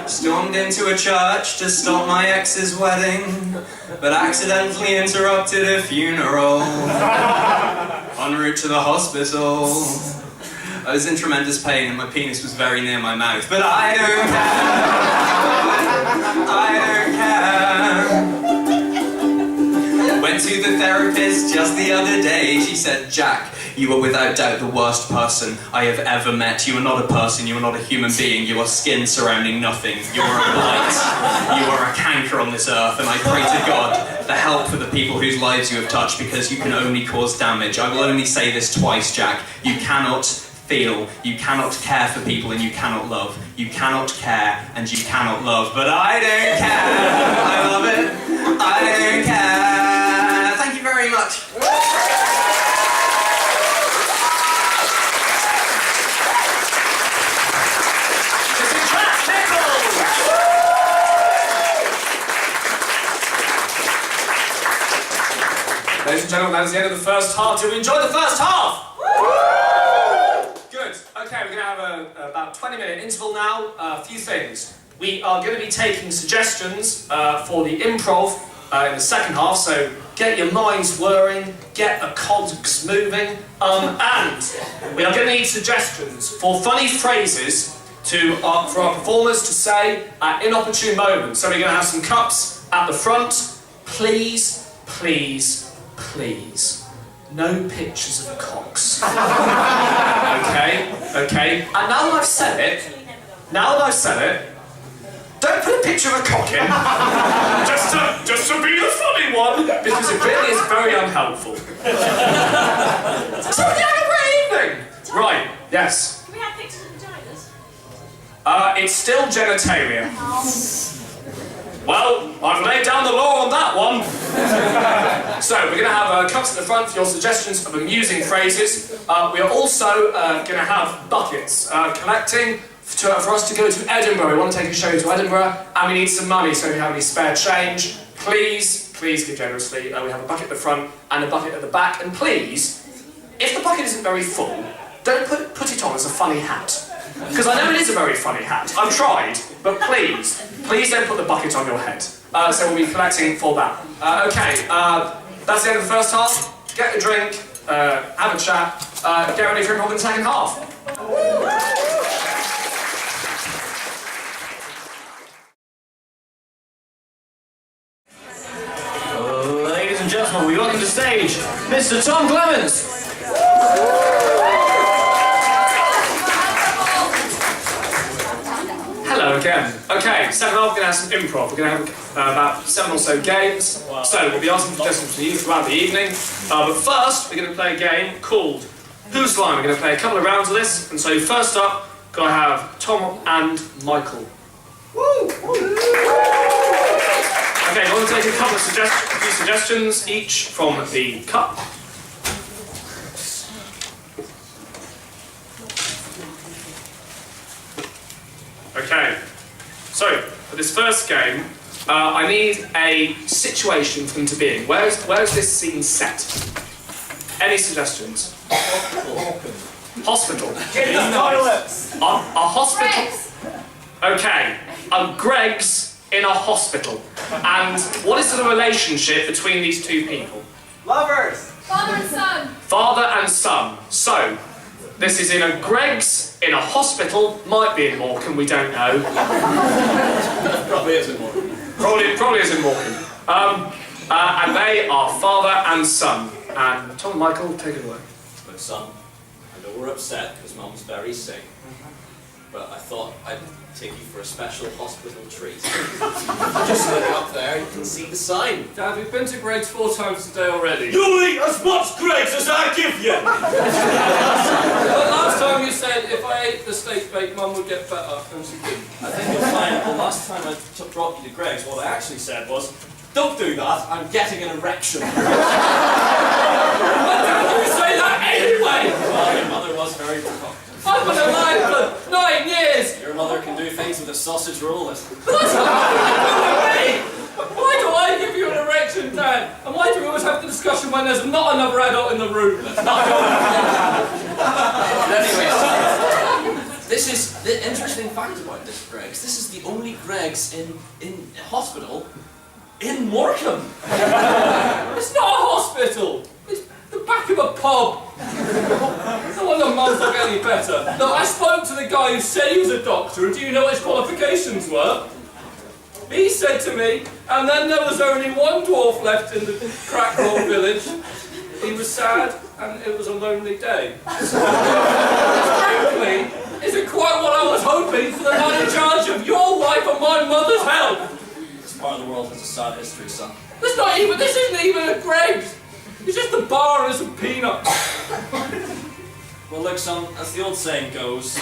Stormed into a church to stop my ex's wedding, but accidentally interrupted a funeral. En route to the hospital. I was in tremendous pain and my penis was very near my mouth, but I don't care. I don't care. Went to the therapist just the other day. She said, "Jack, you are without doubt the worst person I have ever met. You are not a person, you are not a human being. You are skin surrounding nothing. You are a blight. You are a canker on this earth, and I pray to God for help for the people whose lives you have touched, because you can only cause damage. I will only say this twice, Jack. You cannot feel, you cannot care for people, and you cannot love. You cannot care and you cannot love. But I don't care. I love it. I don't care. Thank you very much.
Ladies and gentlemen, that is the end of the first half. Did we enjoy the first half? Good. Okay, we're going to have about 20-minute interval now. A few things. We are going to be taking suggestions for the improv in the second half, so get your minds whirring, get the cogs moving, and we are going to need suggestions for funny phrases for our performers to say at inopportune moments. So we're going to have some cups at the front. Please, please, please, no pictures of cocks. Okay? And now that I've said it, don't put a picture of a cock in, just to be the funny one, because it really is very unhelpful. So yeah, great evening. Right, yes.
Can we have pictures of vaginas?
It's still genitalia. Well, I've laid down the law on that one. So, we're going to have cuts at the front for your suggestions of amusing phrases. We are also going to have buckets collecting for us to go to Edinburgh. We want to take a show to Edinburgh, and we need some money, so if you have any spare change, please give generously. We have a bucket at the front and a bucket at the back, and please, if the bucket isn't very full, don't put it on as a funny hat. Because I know it is a very funny hat. I've tried, but please don't put the bucket on your head. So we'll be collecting for that. Okay, that's the end of the first half. Get a drink, have a chat, get ready for improv in the second half.
Ladies and gentlemen, we welcome to stage Mr. Tom Clements.
Hello again. Okay, second half we're going to have some improv. We're going to have about 7 or so games. Wow. So we'll be asking suggestions from you throughout the evening. But first, we're going to play a game called Whose Line. We're going to play a couple of rounds of this. And so first up, got to have Tom and Michael. Woo! Okay, I want to take a couple of few suggestions each from the cup. Okay, so for this first game, I need a situation for them to be in. Where is this scene set? Any suggestions? Hospital.
In the toilets.
A hospital. Okay, Greg's in a hospital. And what is the relationship between these two people?
Lovers.
Father and son.
Father and son. So, this is in a Greg's in a hospital. Might be in Morecambe, we don't know.
Probably is in Morecambe.
Probably is in Morecambe. And they are father and son. And Tom and Michael, take it away.
My son, I know we're upset because Mum's very sick, but I thought I'd take you for a special hospital treat. Just look up there, you can see the sign.
Dad, we've been to Greg's 4 times today already.
You'll eat as much Greg's as I give you!
But last time you said if I ate the steak bake, Mum would get better, and she did.
I think you'll find the last time I brought you to Greg's, what I actually said was, don't do that, I'm getting an erection.
But Dad, you say that anyway!
Well, your mother was very provocative.
I've been alive for 9 years!
Your mother can do things with a sausage roll.
That's what you do with me! Why do I give you an erection, Dad? And why do we always have the discussion when there's not another adult in the room?
Anyway, this is the interesting fact about this Greg's. This is the only Greg's in hospital in Morecambe.
It's not a hospital! It's the back of a pub! No wonder Mum's not getting any better. No, I spoke to the guy who said he was a doctor, and do you know what his qualifications were? He said to me, and then there was only one dwarf left in the Cracknell village. He was sad, and it was a lonely day. Frankly, isn't quite what I was hoping for the man in charge of your wife and my mother's health.
This part of the world has a sad history, son.
This isn't even a Greg's. It's just a bar and some peanuts.
Well, look, son, as the old saying goes,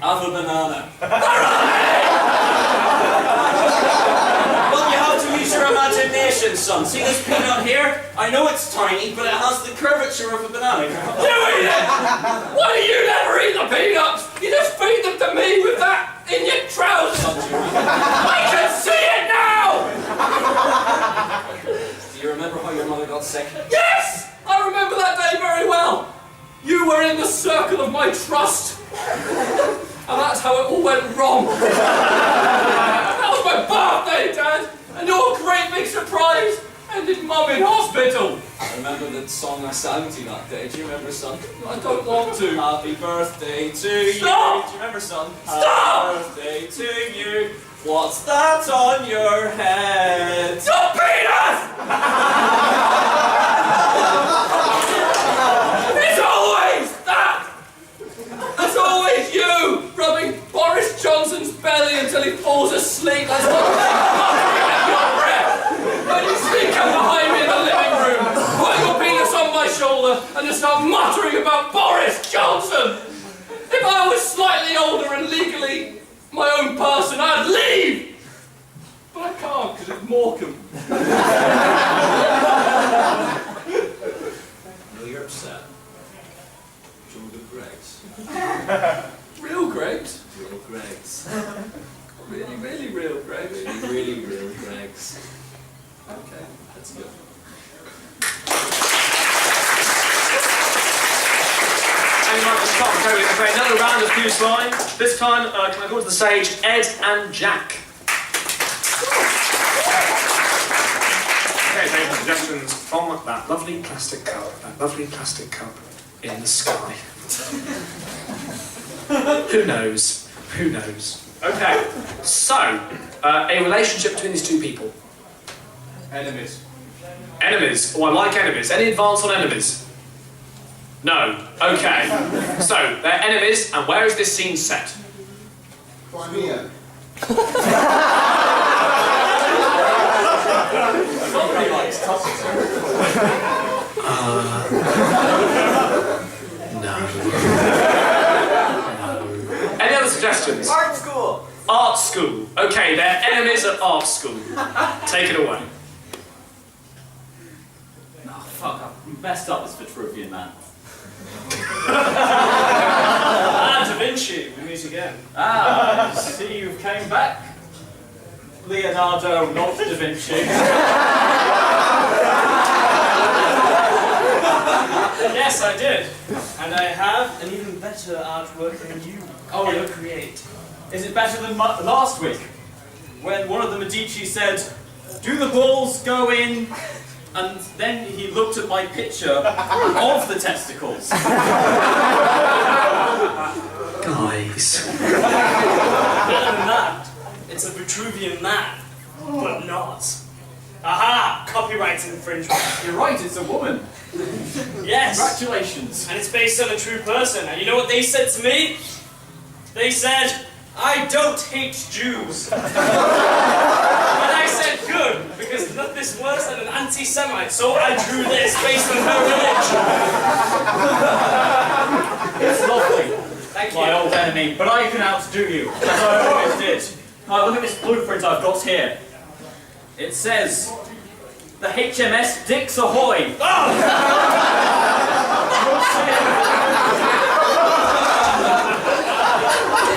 have a banana. Well, you have to use your imagination, son. See this peanut here? I know it's tiny, but it has the curvature of a banana.
You eat it! Why do you never eat the peanuts? You just feed them to me with that in your trousers. I can see it now!
Do you remember how your mother got sick?
Yes! I remember that day very well. You were in the circle of my trust. And that's how it all went wrong. That was my birthday, Dad. And your great big surprise ended Mum in hospital.
I remember the song I sang to you that day. Do you remember, son?
I don't want to.
Happy birthday to you.
Stop!
Do you remember, son?
Stop!
Happy birthday to you. What's that on your head?
Your penis! It's always that! It's always you rubbing Boris Johnson's belly until he falls asleep. That's what your breath. When you sneak up behind me in the living room. collar and just start muttering about Boris Johnson. If I was slightly older and legally my own person, I'd leave. But I can't because it's Morecambe.
Well, you're upset. Do you want to Greg's?
Real Greg's?
Real Greg's.
Really, really real Greg's?
Really real Greg's.
Okay,
Let's go.
And you might just start going for another round of Fuse Line. This time, can I go to the stage, Ed and Jack? Okay, take suggestions from that lovely plastic cup in the sky. Who knows? Who knows? Okay, so, a relationship between these two people.
Enemies.
Enemies. Oh, I like enemies. Any advance on enemies? No. Okay. So, they're enemies, and where is this scene set?
Crimea.
Somebody likes topics.
No. Any other suggestions?
Art school!
Art school. Okay, they're enemies at art school. Take it away.
Oh, fuck, I've messed up this Vitruvian man.
Da Vinci, we meet again.
Ah, I see you've came back. Leonardo, not Da Vinci.
Yes, I did. And I have an even better artwork than you ever create.
Is it better than last week? When one of the Medici said, "Do the balls go in?" And then he looked at my picture of the testicles.
Guys.
Better than that, it's a Vitruvian man, but not. Aha! Copyright infringement.
You're right, it's a woman.
Yes.
Congratulations.
And it's based on a true person. And you know what they said to me? They said, "I don't hate Jews." And I said, good, because nothing's worse than an anti-Semite, so I drew this based on her religion.
It's lovely.
Thank you.
My old enemy, but I can outdo you, as I always did. Now look at this blueprint I've got here. It says, the HMS Dicks Ahoy.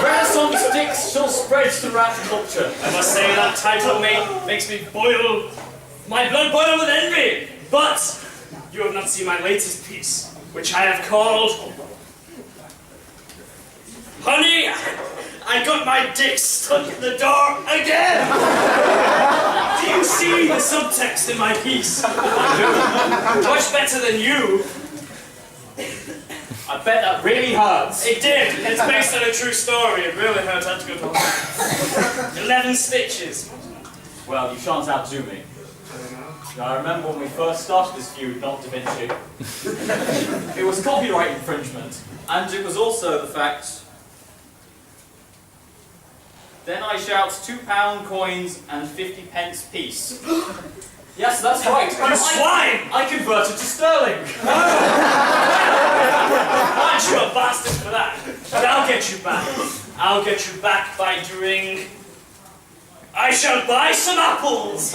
Renaissance dicks shall spread throughout culture.
I must say that title makes me boil, my blood boil with envy. But you have not seen my latest piece, which I have called, Honey, I got my dick stuck in the door again. Do you see the subtext in my piece? Much better than you.
I bet that really hurts.
It did. It's based on a true story. It really hurt. I had to go to the hospital. 11 stitches.
Well, you shan't outdo me. I remember when we first started this feud, not Da Vinci. It was copyright infringement, and it was also the fact. Then I shout £2 coins and 50 pence piece. Yes, that's right.
You swine!
I converted to sterling.
Aren't you a bastard for that? But I'll get you back. I'll get you back by doing... I shall buy some apples!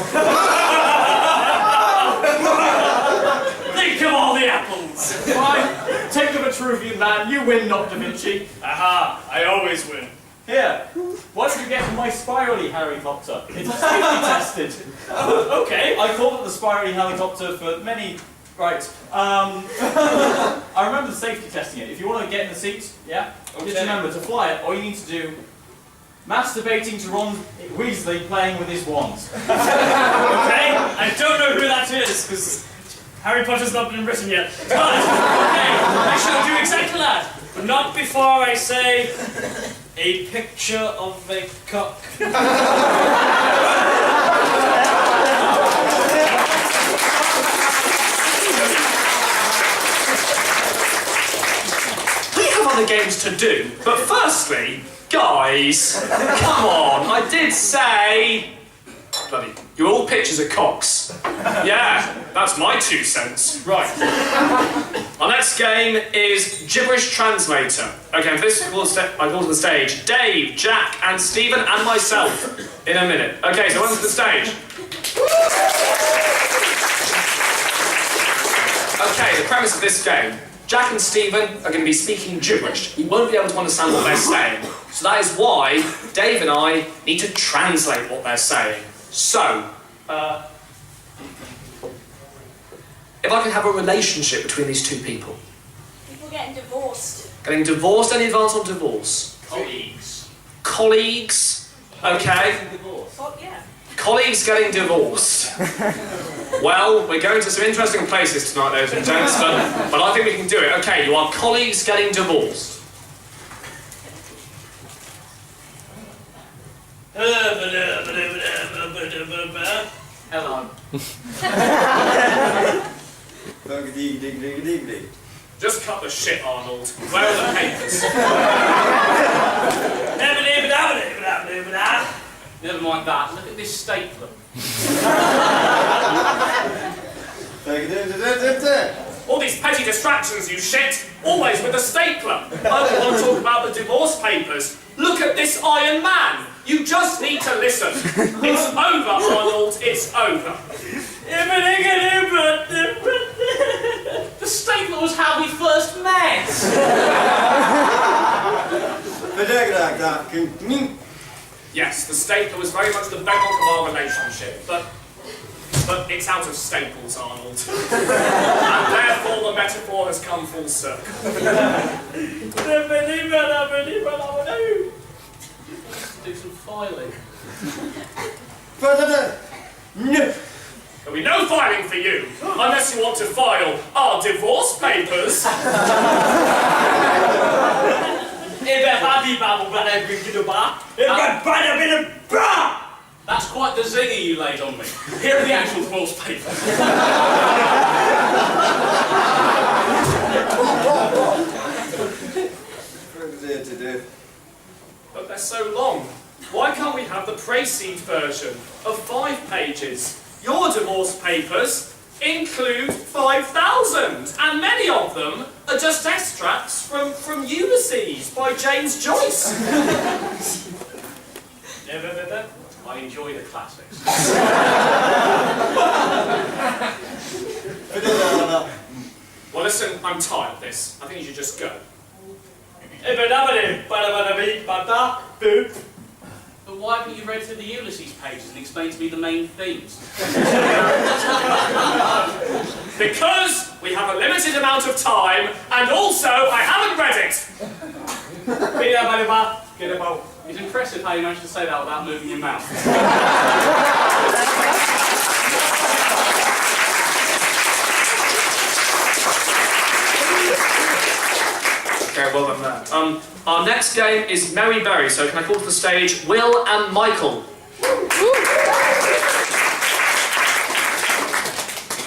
Think of all the apples!
Fine. Take the Vitruvian man. You win, not Da Vinci.
Aha, I always win.
Here, what did you get from my spirally helicopter? It's safety tested.
Okay.
I called it the spirally helicopter for many... Right. I remember the safety testing it. If you want to get in the seat, yeah?
Okay.
Just remember, to fly it, all you need to do... Masturbating to Ron Weasley playing with his wand.
Okay, I don't know who that is, because Harry Potter's not been written yet. But, okay, I shall do exactly that. But not before I say... A picture of a cock.
We have other games to do, but firstly, guys, come on, I did say... Bloody, you're all pictures of cocks. Yeah, that's my 2 cents. Right. Our next game is Gibberish Translator. Okay, for this I call to the stage Dave, Jack, and Stephen, and myself in a minute. Okay, so onto the stage. Okay, the premise of this game. Jack and Stephen are going to be speaking gibberish. You won't be able to understand what they're saying. So that is why Dave and I need to translate what they're saying. So, if I can have a relationship between these two people.
People getting divorced.
Getting divorced, any advance on divorce?
Colleagues.
Colleagues, okay.
Oh, yeah.
Colleagues getting divorced. Well, we're going to some interesting places tonight, ladies and gents, but I think we can do it. Okay, you are colleagues getting divorced.
Hello.
Just cut the shit, Arnold. Where are the papers?
Never mind that. Look at this stapler.
All these petty distractions, you shit! Always with the stapler! I don't want to talk about the divorce papers. Look at this Iron Man! You just need to listen. It's over, Arnold. It's over.
The stapler was how we first met.
Yes, the stapler was very much the bedrock of our relationship, but it's out of staples, Arnold. And therefore the metaphor has come full circle.
Do some filing.
There'll be no filing for you, unless you want to file our divorce papers.
That's quite the ziggy you laid on me. Here are the actual divorce papers.
But they're so long. Why can't we have the Prayseed version of 5 pages? Your divorce papers include 5,000, and many of them are just extracts from Ulysses by James Joyce.
I enjoy the classics.
Well, listen, I'm tired of this. I think you should just go.
But why haven't you read through the Ulysses pages and explained to me the main themes?
Because we have a limited amount of time, and also I haven't read it.
It's impressive how you managed to say that without moving your mouth.
Okay, well done there. Our next game is Merry Berry, so can I call to the stage Will and Michael?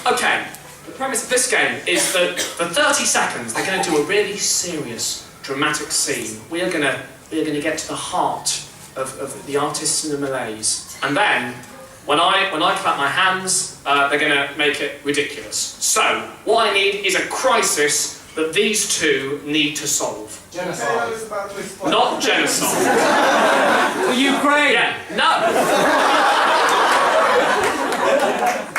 Okay, the premise of this game is that for 30 seconds they're going to do a really serious, dramatic scene. We are going to get to the heart of the artists and the malaise. And then, when I clap my hands, they're going to make it ridiculous. So, what I need is a crisis that these two need to solve.
Genocide.
Not genocide.
For Ukraine!
Yeah, no!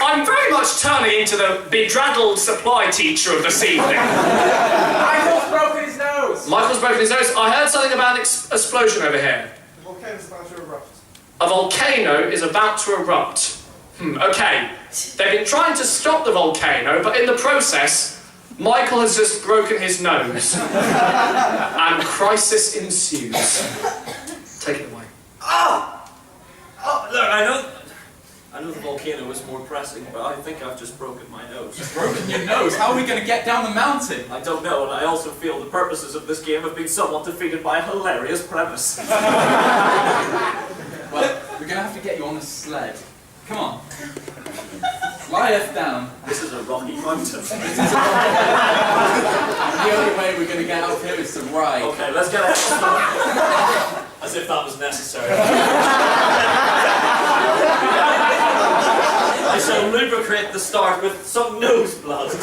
I'm very much turning into the bedraggled supply teacher of this evening.
Michael's broken his nose!
Michael's broken his nose. I heard something about an explosion over here.
The volcano's about to erupt.
A volcano is about to erupt. Okay. They've been trying to stop the volcano, but in the process, Michael has just broken his nose. And crisis ensues. Take it away.
Oh, look, I know the volcano was more pressing, but I think I've just broken my nose.
Broken your nose? How are we going to get down the mountain?
I don't know, and I also feel the purposes of this game have been somewhat defeated by a hilarious premise.
Well, we're going to have to get you on a sled. Come on. Lie us down.
This is a rocky mountain.
The only way we're going to get out of here is to ride.
Okay, let's get out. As if that was necessary. So I'll lubricate the start with some nose blood.
Nose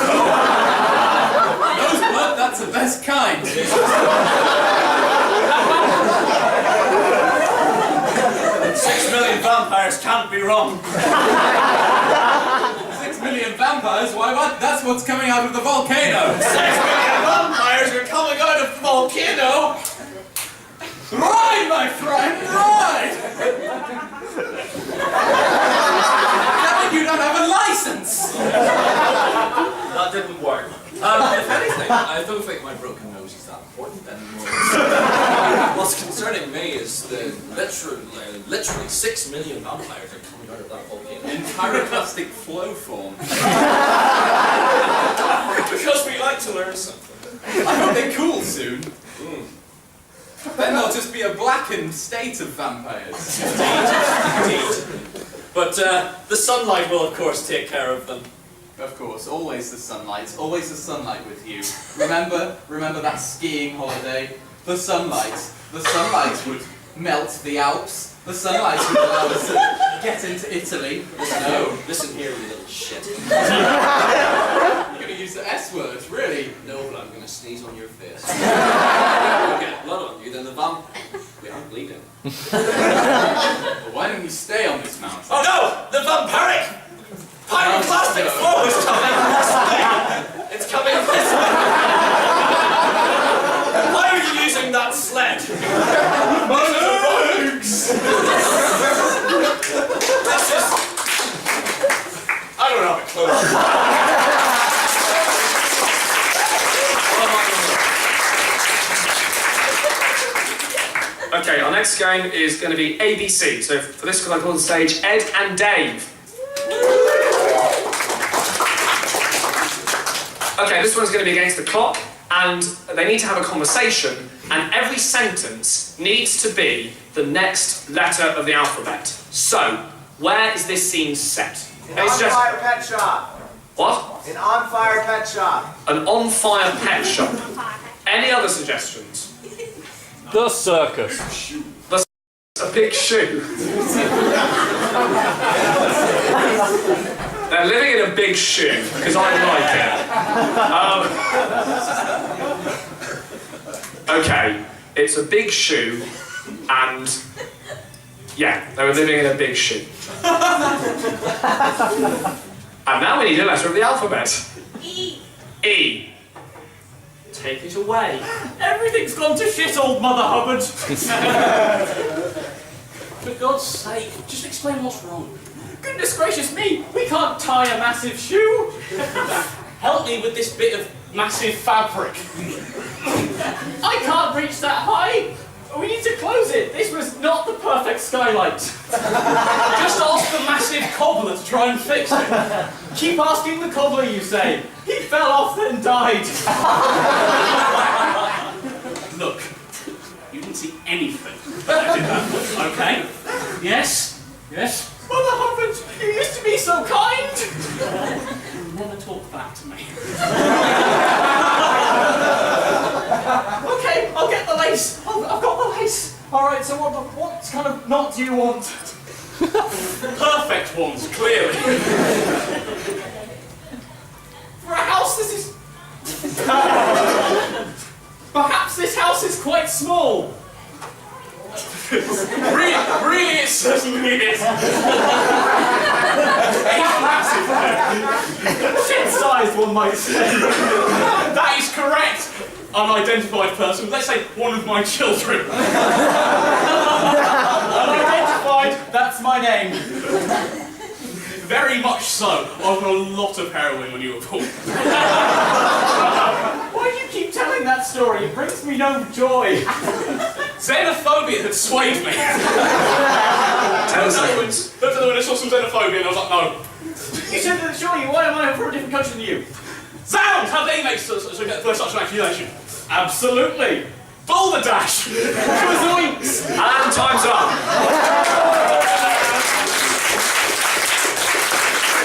blood, that's the best kind.
6 million vampires can't be wrong.
6 million vampires? Why, what? That's what's coming out of the volcano.
6 million vampires are coming out of the volcano.
Ride, my friend, ride! You don't have a license!
That didn't work. If anything, I don't think my broken nose is that important anymore. What's concerning me is the literally 6 million vampires are coming out of that volcano.
In pyroclastic flow form.
Because we like to learn something.
I hope they cool soon. Then there'll just be a blackened state of vampires.
Indeed. But the sunlight will, of course, take care of them.
Of course, always the sunlight with you. Remember that skiing holiday? The sunlight would melt the Alps. The sunlight would allow us to get into Italy. No.
Listen here, you little shit.
You're going to use the S word, really?
No, but I'm going to sneeze on your face. If I get blood on you, then the we aren't bleeding.
Well, why don't you stay on this mountain?
Oh no! The vampiric pyroclastic flow is coming this way! It's coming this way! Why are you using that sled?
My legs!
That's just... I don't have a clue.
Okay, our next game is going to be ABC. So for this, I call on stage Ed and Dave. Okay, this one's going to be against the clock, and they need to have a conversation, and every sentence needs to be the next letter of the alphabet. So, where is this scene set?
An on-fire pet shop.
What?
An on-fire pet shop.
An on-fire pet shop. Any other suggestions?
The circus.
A big shoe. They're living in a big shoe, because I like it. Okay, it's a big shoe, and yeah, they were living in a big shoe. And now we need a letter of the alphabet.
E.
E. Take it away.
Everything's gone to shit, old Mother Hubbard.
For God's sake, just explain what's wrong.
Goodness gracious me, we can't tie a massive shoe. Help me with this bit of massive fabric. I can't reach that high. We need to close it. This was not the perfect skylight. Just ask the massive cobbler to try and fix it. Keep asking the cobbler, you say. He fell off and died. Look, you didn't see anything when I did that, okay? Yes? Yes? Mother Hubbard, you used to be so kind! You never talk back to me. Okay, I'll get the lace. I've got the lace. Alright, so what kind of knot do you want? Perfect ones, clearly. For a house, this is... Perhaps this house is quite small. Really, it certainly is. It's massive. Shit-sized, one might say. That is correct. Unidentified person. Let's say one of my children. Unidentified. That's my name. Very much so. I was on a lot of heroin when you were born. Why do you keep telling that story? It brings me no joy. Xenophobia had swayed me. Looked at them and I saw some xenophobia and I was like, no. You said that surely, why am I from a different country than you? Sound! How they make such an accusation? Absolutely. Balderdash! Zoinks! And time's up.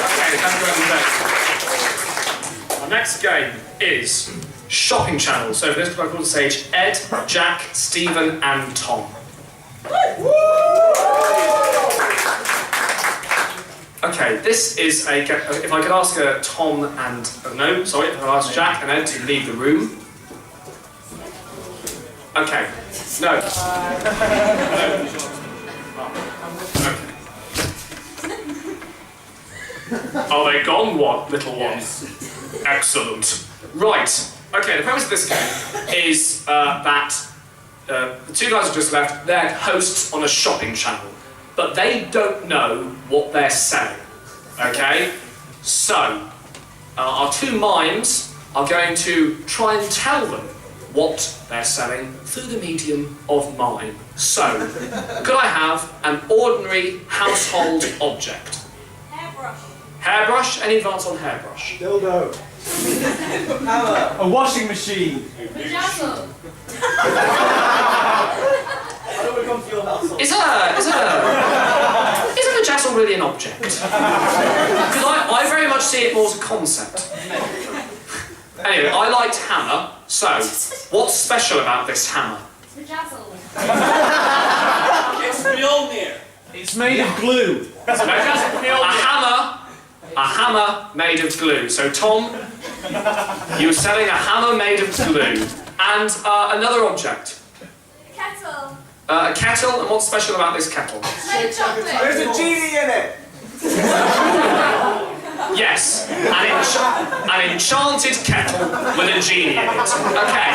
Okay, thank you very much. Our next game is Shopping Channel. So for this, I call the stage Ed, Jack, Stephen, and Tom. Okay,
Okay, this is a... If I could ask Tom and... no, sorry, if I could ask Jack and Ed to leave the room. Okay. No. Okay. Are they gone, what, little ones? Excellent. Right. Okay, the premise of this game is that the two guys who just left, they're hosts on a shopping channel, but they don't know what they're selling. Okay? So, our two mimes are going to try and tell them what they're selling through the medium of mime. So, could I have an ordinary household object?
Hairbrush.
Hairbrush? Any advance on hairbrush?
Dildo. A washing machine.
Vajazzle.
I don't want to come to your household.
Is a vajazzle really an object? Because I very much see it more as a concept. Anyway, I liked hammer, so what's special about this hammer?
Vajazzle.
It's Mjolnir.
It's made of glue.
A hammer made of glue. So Tom, you're selling a hammer made of glue. And another object.
Kettle.
A kettle, and what's special about this kettle?
Red chocolate.
There's a genie in it.
Yes, an enchanted kettle with a genie in it. Okay,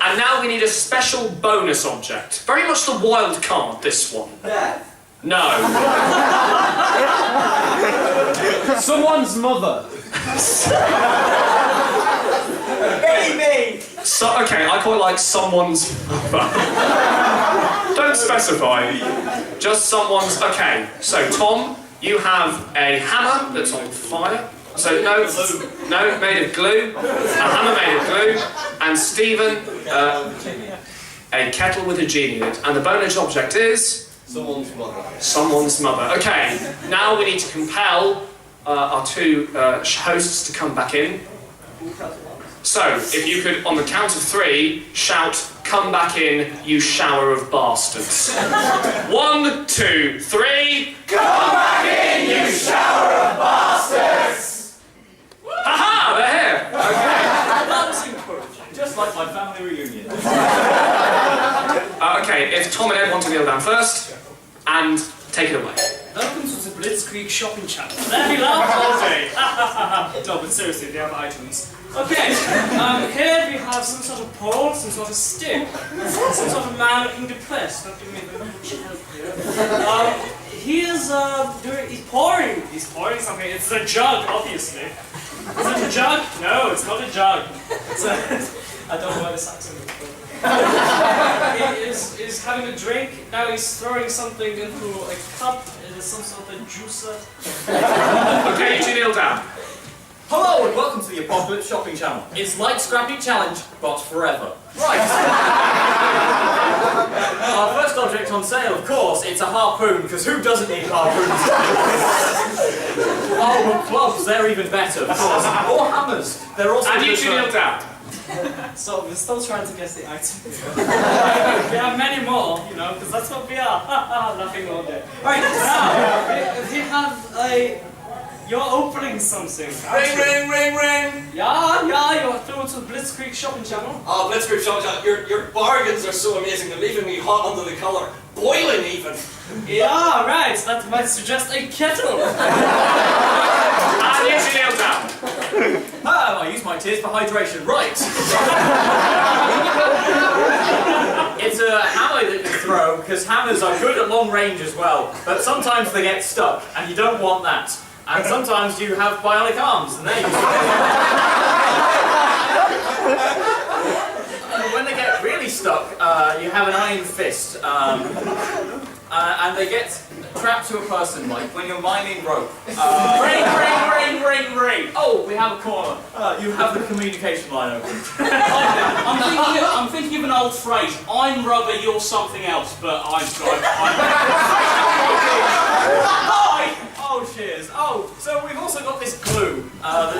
and now we need a special bonus object. Very much the wild card, this one. No.
Someone's mother.
Baby! So, okay, I quite like someone's mother. Don't specify. Just someone's... Okay, so Tom, you have a hammer that's on fire. So, no, made of glue. A hammer made of glue. And Stephen, a kettle with a genie in it. And the bonus object is...
Someone's mother.
Someone's mother. Okay, now we need to compel our two hosts to come back in. So, if you could, on the count of three, shout, "Come back in, you shower of bastards." 1, 2, 3. Come back in, you shower of bastards! Haha, they're here! Okay.
That was encouraging. Just like my family reunion.
Okay, if Tom and Ed want to kneel down first, and take it away.
Welcome to the Blitzkrieg shopping channel. Let me laugh all day. No, but seriously, they have items. Okay, here we have some sort of pole, some sort of stick, some sort of man looking depressed. Don't give me very much help here. He's pouring something. It's a jug, obviously. Is it a jug? No, it's not a jug. I don't know why this accent is. He is having a drink. Now he's throwing something into a cup. It is some sort of juicer.
Okay, you two kneel down.
Hello and welcome to the Apocalypse Shopping Channel. It's like Scrappy Challenge, but forever. Right. Our first object on sale, of course, it's a harpoon, because who doesn't need harpoons? Oh, well, clubs, they're even better, of course. Or hammers. They're also
And you two kneel down.
So we're still trying to guess the item. We have many more, you know, because that's what we are. Laughing all day. Right, now, we have a... You're opening something.
Ring, ring, ring, ring!
Yeah, you're through to Blitzkrieg shopping channel.
Oh, Blitzkrieg Shopping Channel, your bargains are so amazing, they're leaving me hot under the collar. Boiling even.
Yeah, right, that might suggest a kettle.
And you two kneel down.
Oh, I use my tears for hydration. Right. It's a hammer that you throw, because hammers are good at long range as well, but sometimes they get stuck, and you don't want that. And sometimes you have bionic arms, and they're useful. When they get really stuck, you have an iron fist, and they get trapped to a person, like when you're mining rope.
Ring, ring, ring, ring, ring.
Oh, we have a corner. You have the communication line open.
I'm thinking of an old phrase. I'm rubber, you're something else, but I'm
Oh, cheers. Oh, so we've also got this glue that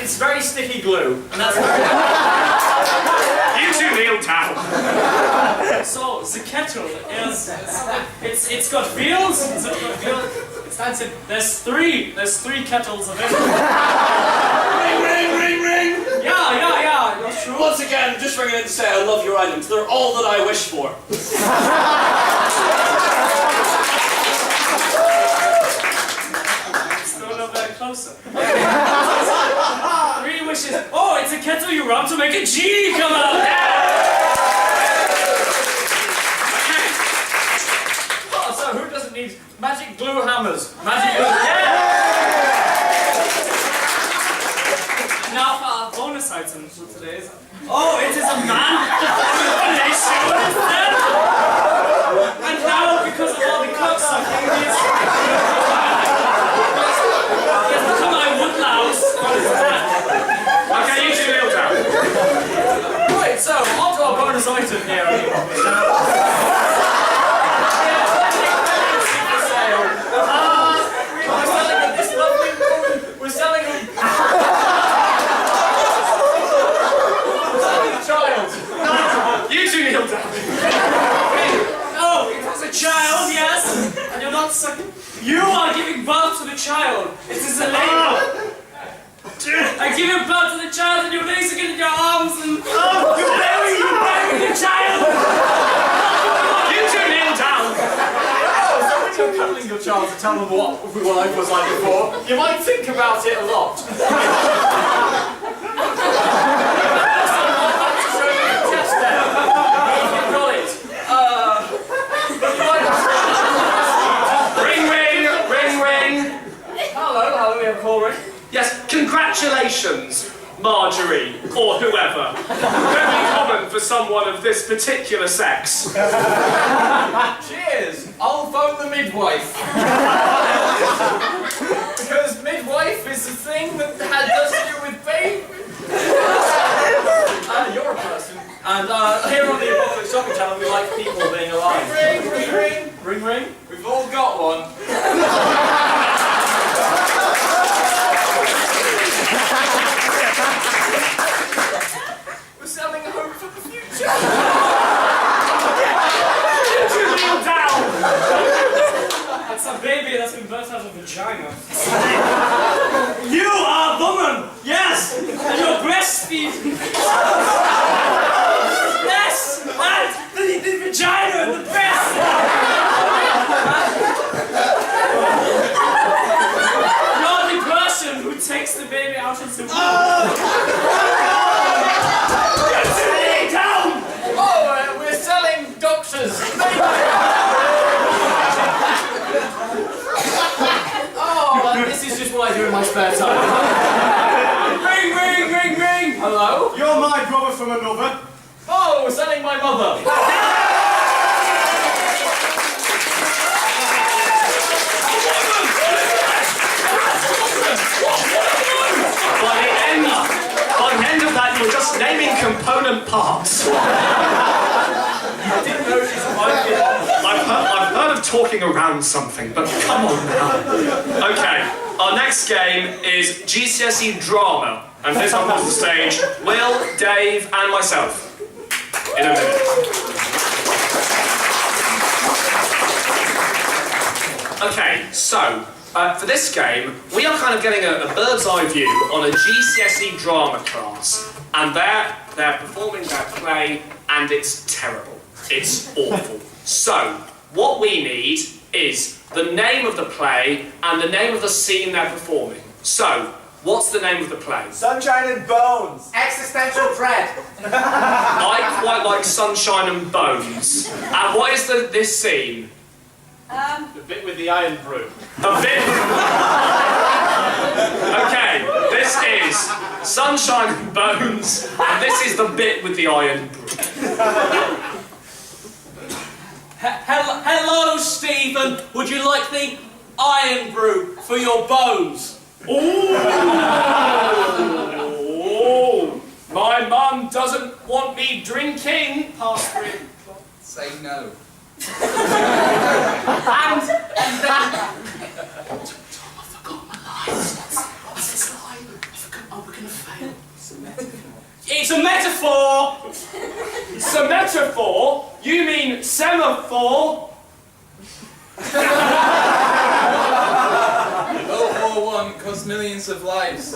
it's very sticky glue, and that's
You two kneel down.
So the kettle is it's got wheels. It's It's dancing. There's three kettles of it.
Ring, ring, ring, ring!
Yeah, that's true.
Once again, just ringing in to say I love your items. They're all that I wish for.
Still not very closer. 3 wishes. Oh, it's a kettle you rub to make a genie come out.
Oh, so who doesn't need magic glue hammers? Magic glue.
Now for our bonus item for today's. Oh, it is a man with a shoe instead. And now, because of all the cocksucking, he has become my woodlouse.
Okay, you two kneel down. Right, so on to our bonus item here. We're selling them. Child. You two kneel down.
Oh, it was a child, yes. And you're not sucking. You are giving birth to the child. It is a labor. I give birth to the child and you're raising it in your arms and... Oh, you bury the child!
You two kneel down. Oh, so when you're cuddling your child to tell them what life was like before, you might think about it a lot. Hello, we have a call ring. Yes, congratulations, Marjorie, or whoever. Very common for someone of this particular sex. Cheers! I'll phone the midwife. Because midwife is a thing that does to do with baby. You're a person. And here on the Apocalypse Shopping Channel, we like people being alive. Ring, ring, ring. Ring, ring. We've all got one. We're selling a home for the future. Kneel down.
That's a baby that's been birthed out of a vagina. You are a woman, yes, and you're breastfeeding. Yes, and the vagina and the breast. You're the person who takes the baby out of the womb. You're sitting down.
Oh, we're selling doctors. Oh, this is just what I do in my spare time. Ring, ring, ring, ring. Hello?
You're my brother from another.
Oh, we're selling my mother.
By the end of that, you were just naming component parts.
I didn't know she's a wife.
I've heard of talking around something, but come on now. Okay, our next game is GCSE drama, and this one comes to the stage Will, Dave, and myself. In a minute. Okay, so for this game, we are kind of getting a bird's eye view on a GCSE drama class, and they're performing their play, and it's terrible. It's awful. So, what we need is the name of the play and the name of the scene they're performing. So, what's the name of the play?
Sunshine and Bones.
Existential dread.
I quite like Sunshine and Bones. And what is this scene?
The bit with the iron brew.
The bit... Okay, this is Sunshine and Bones, and this is the bit with the iron brew.
Hello, Stephen. Would you like the iron brew for your bones?
Oh, my mum doesn't want me drinking.
Pass through.
Say no.
And then...
Tom, I forgot my lines. What's this line? I forgot. Oh, we're going to fail.
It's a metaphor!
It's a metaphor? You mean semaphore?
one cost millions of lives.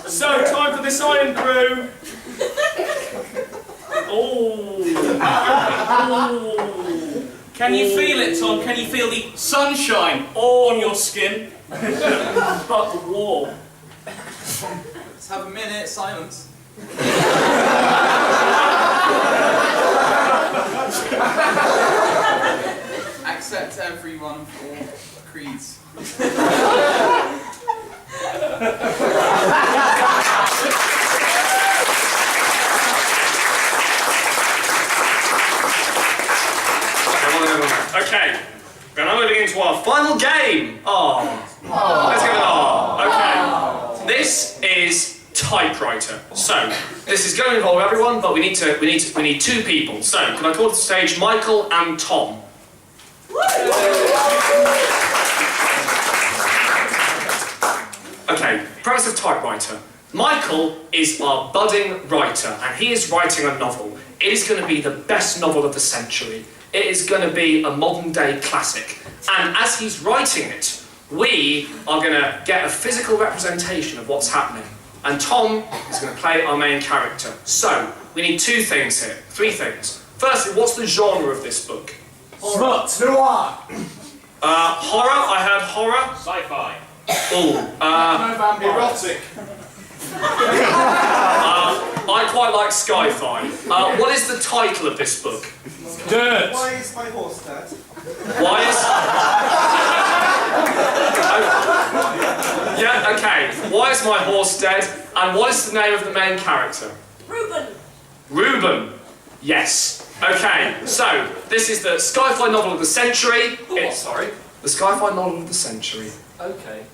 So, time for this iron brew. Oh.
Can you feel it, Tom? Can you feel the sunshine on your skin?
But the war.
Let's have a minute, silence. Accept everyone for creeds.
Okay, we're now moving into our final game. Let's give it okay. This is Typewriter. So this is going to involve everyone, but we need two people. So can I call to the stage Michael and Tom? Okay, premise of Typewriter. Michael is our budding writer, and he is writing a novel. It is going to be the best novel of the century. It is going to be a modern-day classic. And as he's writing it, we are going to get a physical representation of what's happening. And Tom is going to play our main character. So, we need two things here, three things. Firstly, what's the genre of this book?
Smut. Noir.
Horror, I heard horror.
Sci-fi.
Erotic.
I quite like sci-fi. What is the title of this book?
Dirt.
Why is my horse dead?
Why is... Yeah, okay. Why is my horse dead? And what is the name of the main character?
Reuben.
Reuben. Yes. Okay, so this is the sci-fi novel of the century. The sci-fi novel of the century.
Okay.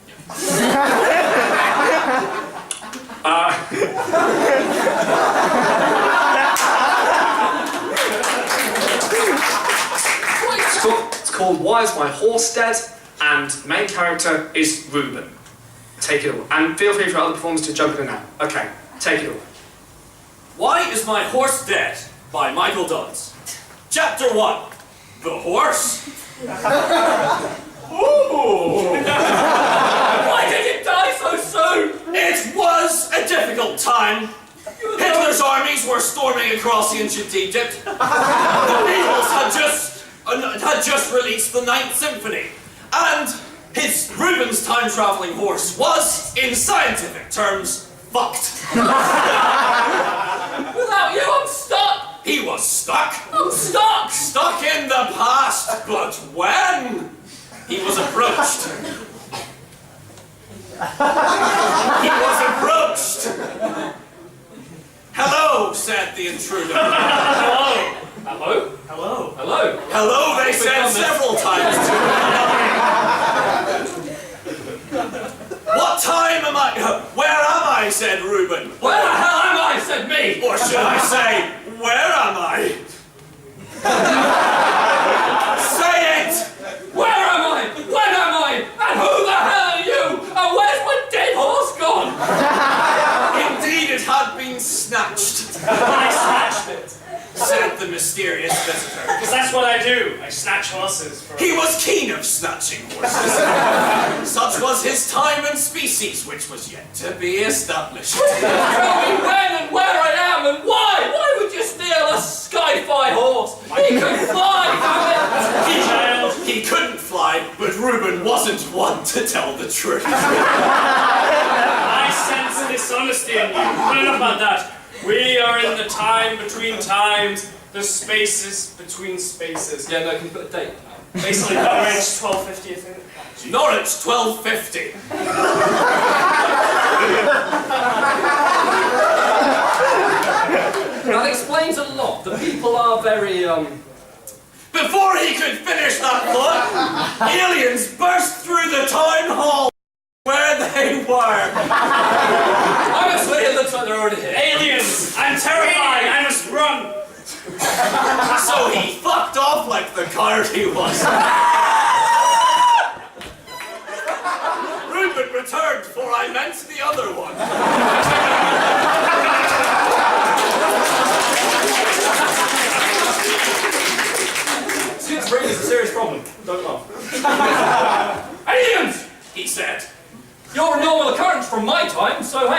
It's called Why Is My Horse Dead? And main character is Reuben. Take it all. And feel free for other performers to jump in now. Okay, take it all.
Why Is My Horse Dead? By Michael Dodds. Chapter 1. The Horse. Ooh. Why did it die so soon? It was a difficult time. Hitler's armies were storming across ancient Egypt. The Beatles had just released the Ninth Symphony, and Reuben's time-traveling horse was, in scientific terms, fucked. Without you, I'm stuck. He was stuck. I'm stuck. Stuck in the past, but when he was approached. Hello, said the intruder. Hello. Hello? Hello. Hello. Hello, they said several times to me. What time am I? Where am I? Said Reuben. Where the hell am I? Said me. Or should I say, where am I? Say it! Where am I? When am I? And who the hell are you? And where's my dead horse gone? Indeed, it had been snatched. I snatched it, said the mysterious visitor.
Because that's what I do. I snatch horses.
He was keen of snatching horses. Such was his time and species, which was yet to be established. Tell me when and where I am and why. Why would you steal a sky-fi horse? He could fly, damn it. He couldn't fly, but Reuben wasn't one to tell the truth.
I sense dishonesty in you. But enough about that. We are in the time between times, the spaces between spaces.
Yeah, no, can you put a date?
Basically, Norwich 1250, I think.
Norwich 1250.
That explains a lot. The people are very,
Before he could finish that thought, aliens burst through the town hall where they were.
Honestly, it looks like they're already here.
Aliens! I'm terrified! I must run!
So he fucked off like the card he was. Reuben returned, for I meant the other one.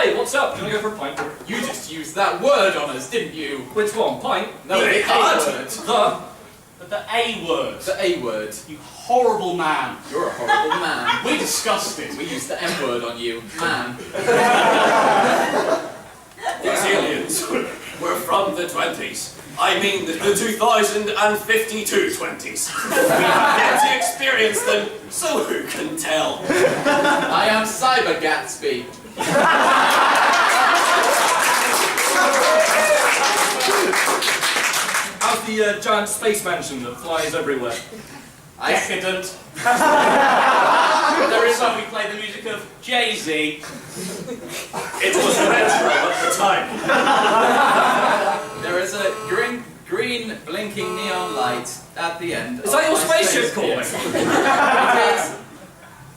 hey, what's up? Do you want to go for a pint?
You just used that word on us, didn't you?
Which one? Pint?
No, the A word.
The A word.
The A word.
You horrible man.
You're a horrible man.
We discussed it.
We used the M word on you, man.
These aliens were from the 20s. I mean the 2052 20s. We have yet to experience them, so who can tell?
I am Cyber Gatsby.
How's the giant space mansion that flies everywhere?
Decadent. There is when we play the music of Jay-Z. It was retro at the time.
There is a green blinking neon light at the end.
Is that your spaceship calling?
It is.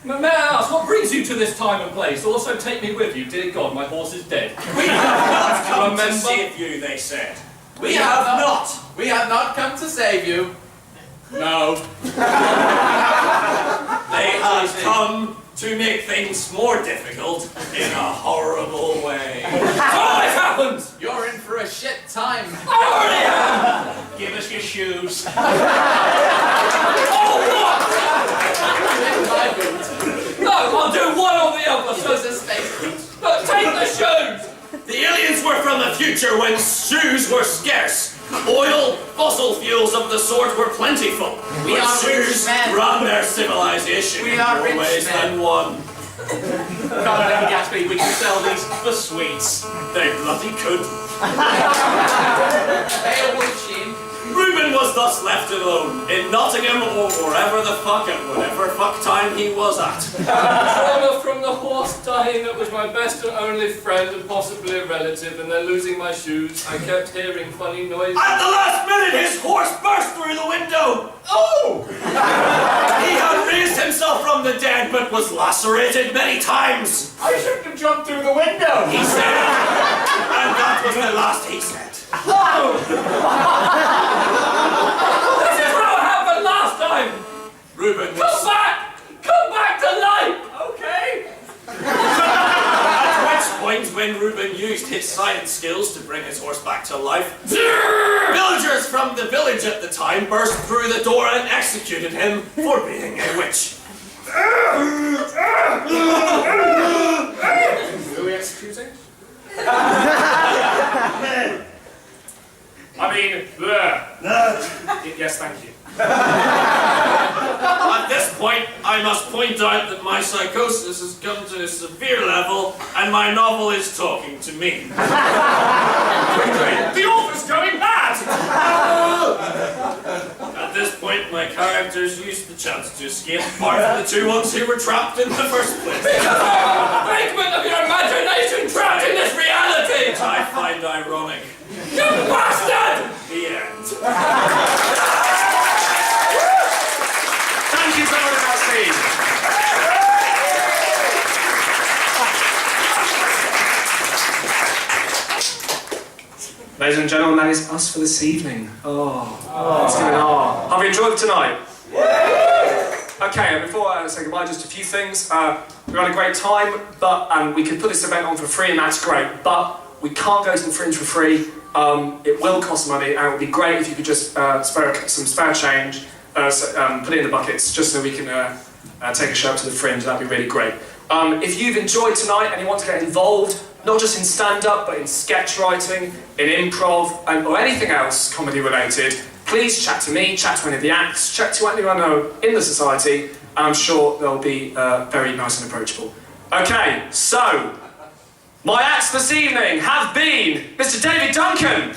May I ask, what brings you to this time and place? Also take me with you. Dear God, my horse is dead.
We have not come to save you, they said.
We have not. We have not come to save you.
No. They have come to make things more difficult in a horrible way.
What happened?
You're in for a shit time.
I already am!
Give us your shoes.
Oh, what?
My boot.
No, I'll do one or the other.
So it's a space boot.
But take the shoes!
The aliens were from the future when shoes were scarce. Oil, fossil fuels of the sort were plentiful.
We
but
are
shoes
rich men.
run their civilization
We
in
are
more
rich
ways
men.
than one.
Come on, Lady Gatsby, we can sell these for sweets.
They bloody could.
Beowulf Sheen.
Reuben was thus left alone in Nottingham or wherever the fuck at whatever fuck time he was at.
Trauma from the horse dying that was my best and only friend and possibly a relative, and then losing my shoes. I kept hearing funny noises.
At the last minute, his horse burst through the window. Oh! He had raised himself from the dead, but was lacerated many times.
I shouldn't have jumped through the window.
He said, and that was the last he said.
This is what happened last time!
Reuben was...
Come back! Come back to life!
Okay.
At which point, when Reuben used his science skills to bring his horse back to life, villagers from the village at the time burst through the door and executed him for being a witch.
Who are we executing?
I mean, yes, thank you.
At this point, I must point out that my psychosis has come to a severe level, and my novel is talking to me.
The author's going mad!
At this point, my characters used the chance to escape, apart from the two ones who were trapped in the first place.
Figment of your imagination trapped in this reality!
Which I find ironic.
You bastard!
The end.
Thank you so much, Gatsby. Ladies and gentlemen, that is us for this evening. What's going on? Have you enjoyed tonight? Okay, before I say goodbye, just a few things. We had a great time, but we could put this event on for free, and that's great. But we can't go to the Fringe for free. It will cost money, and it would be great if you could just spare some spare change, put it in the buckets, just so we can take a show up to the Fringe. That'd be really great. If you've enjoyed tonight and you want to get involved, not just in stand-up, but in sketch writing, in improv, or anything else comedy-related, please chat to me, chat to any of the acts, chat to anyone I know in the society, and I'm sure they'll be very nice and approachable. Okay, so, my acts this evening have been Mr. David Duncan.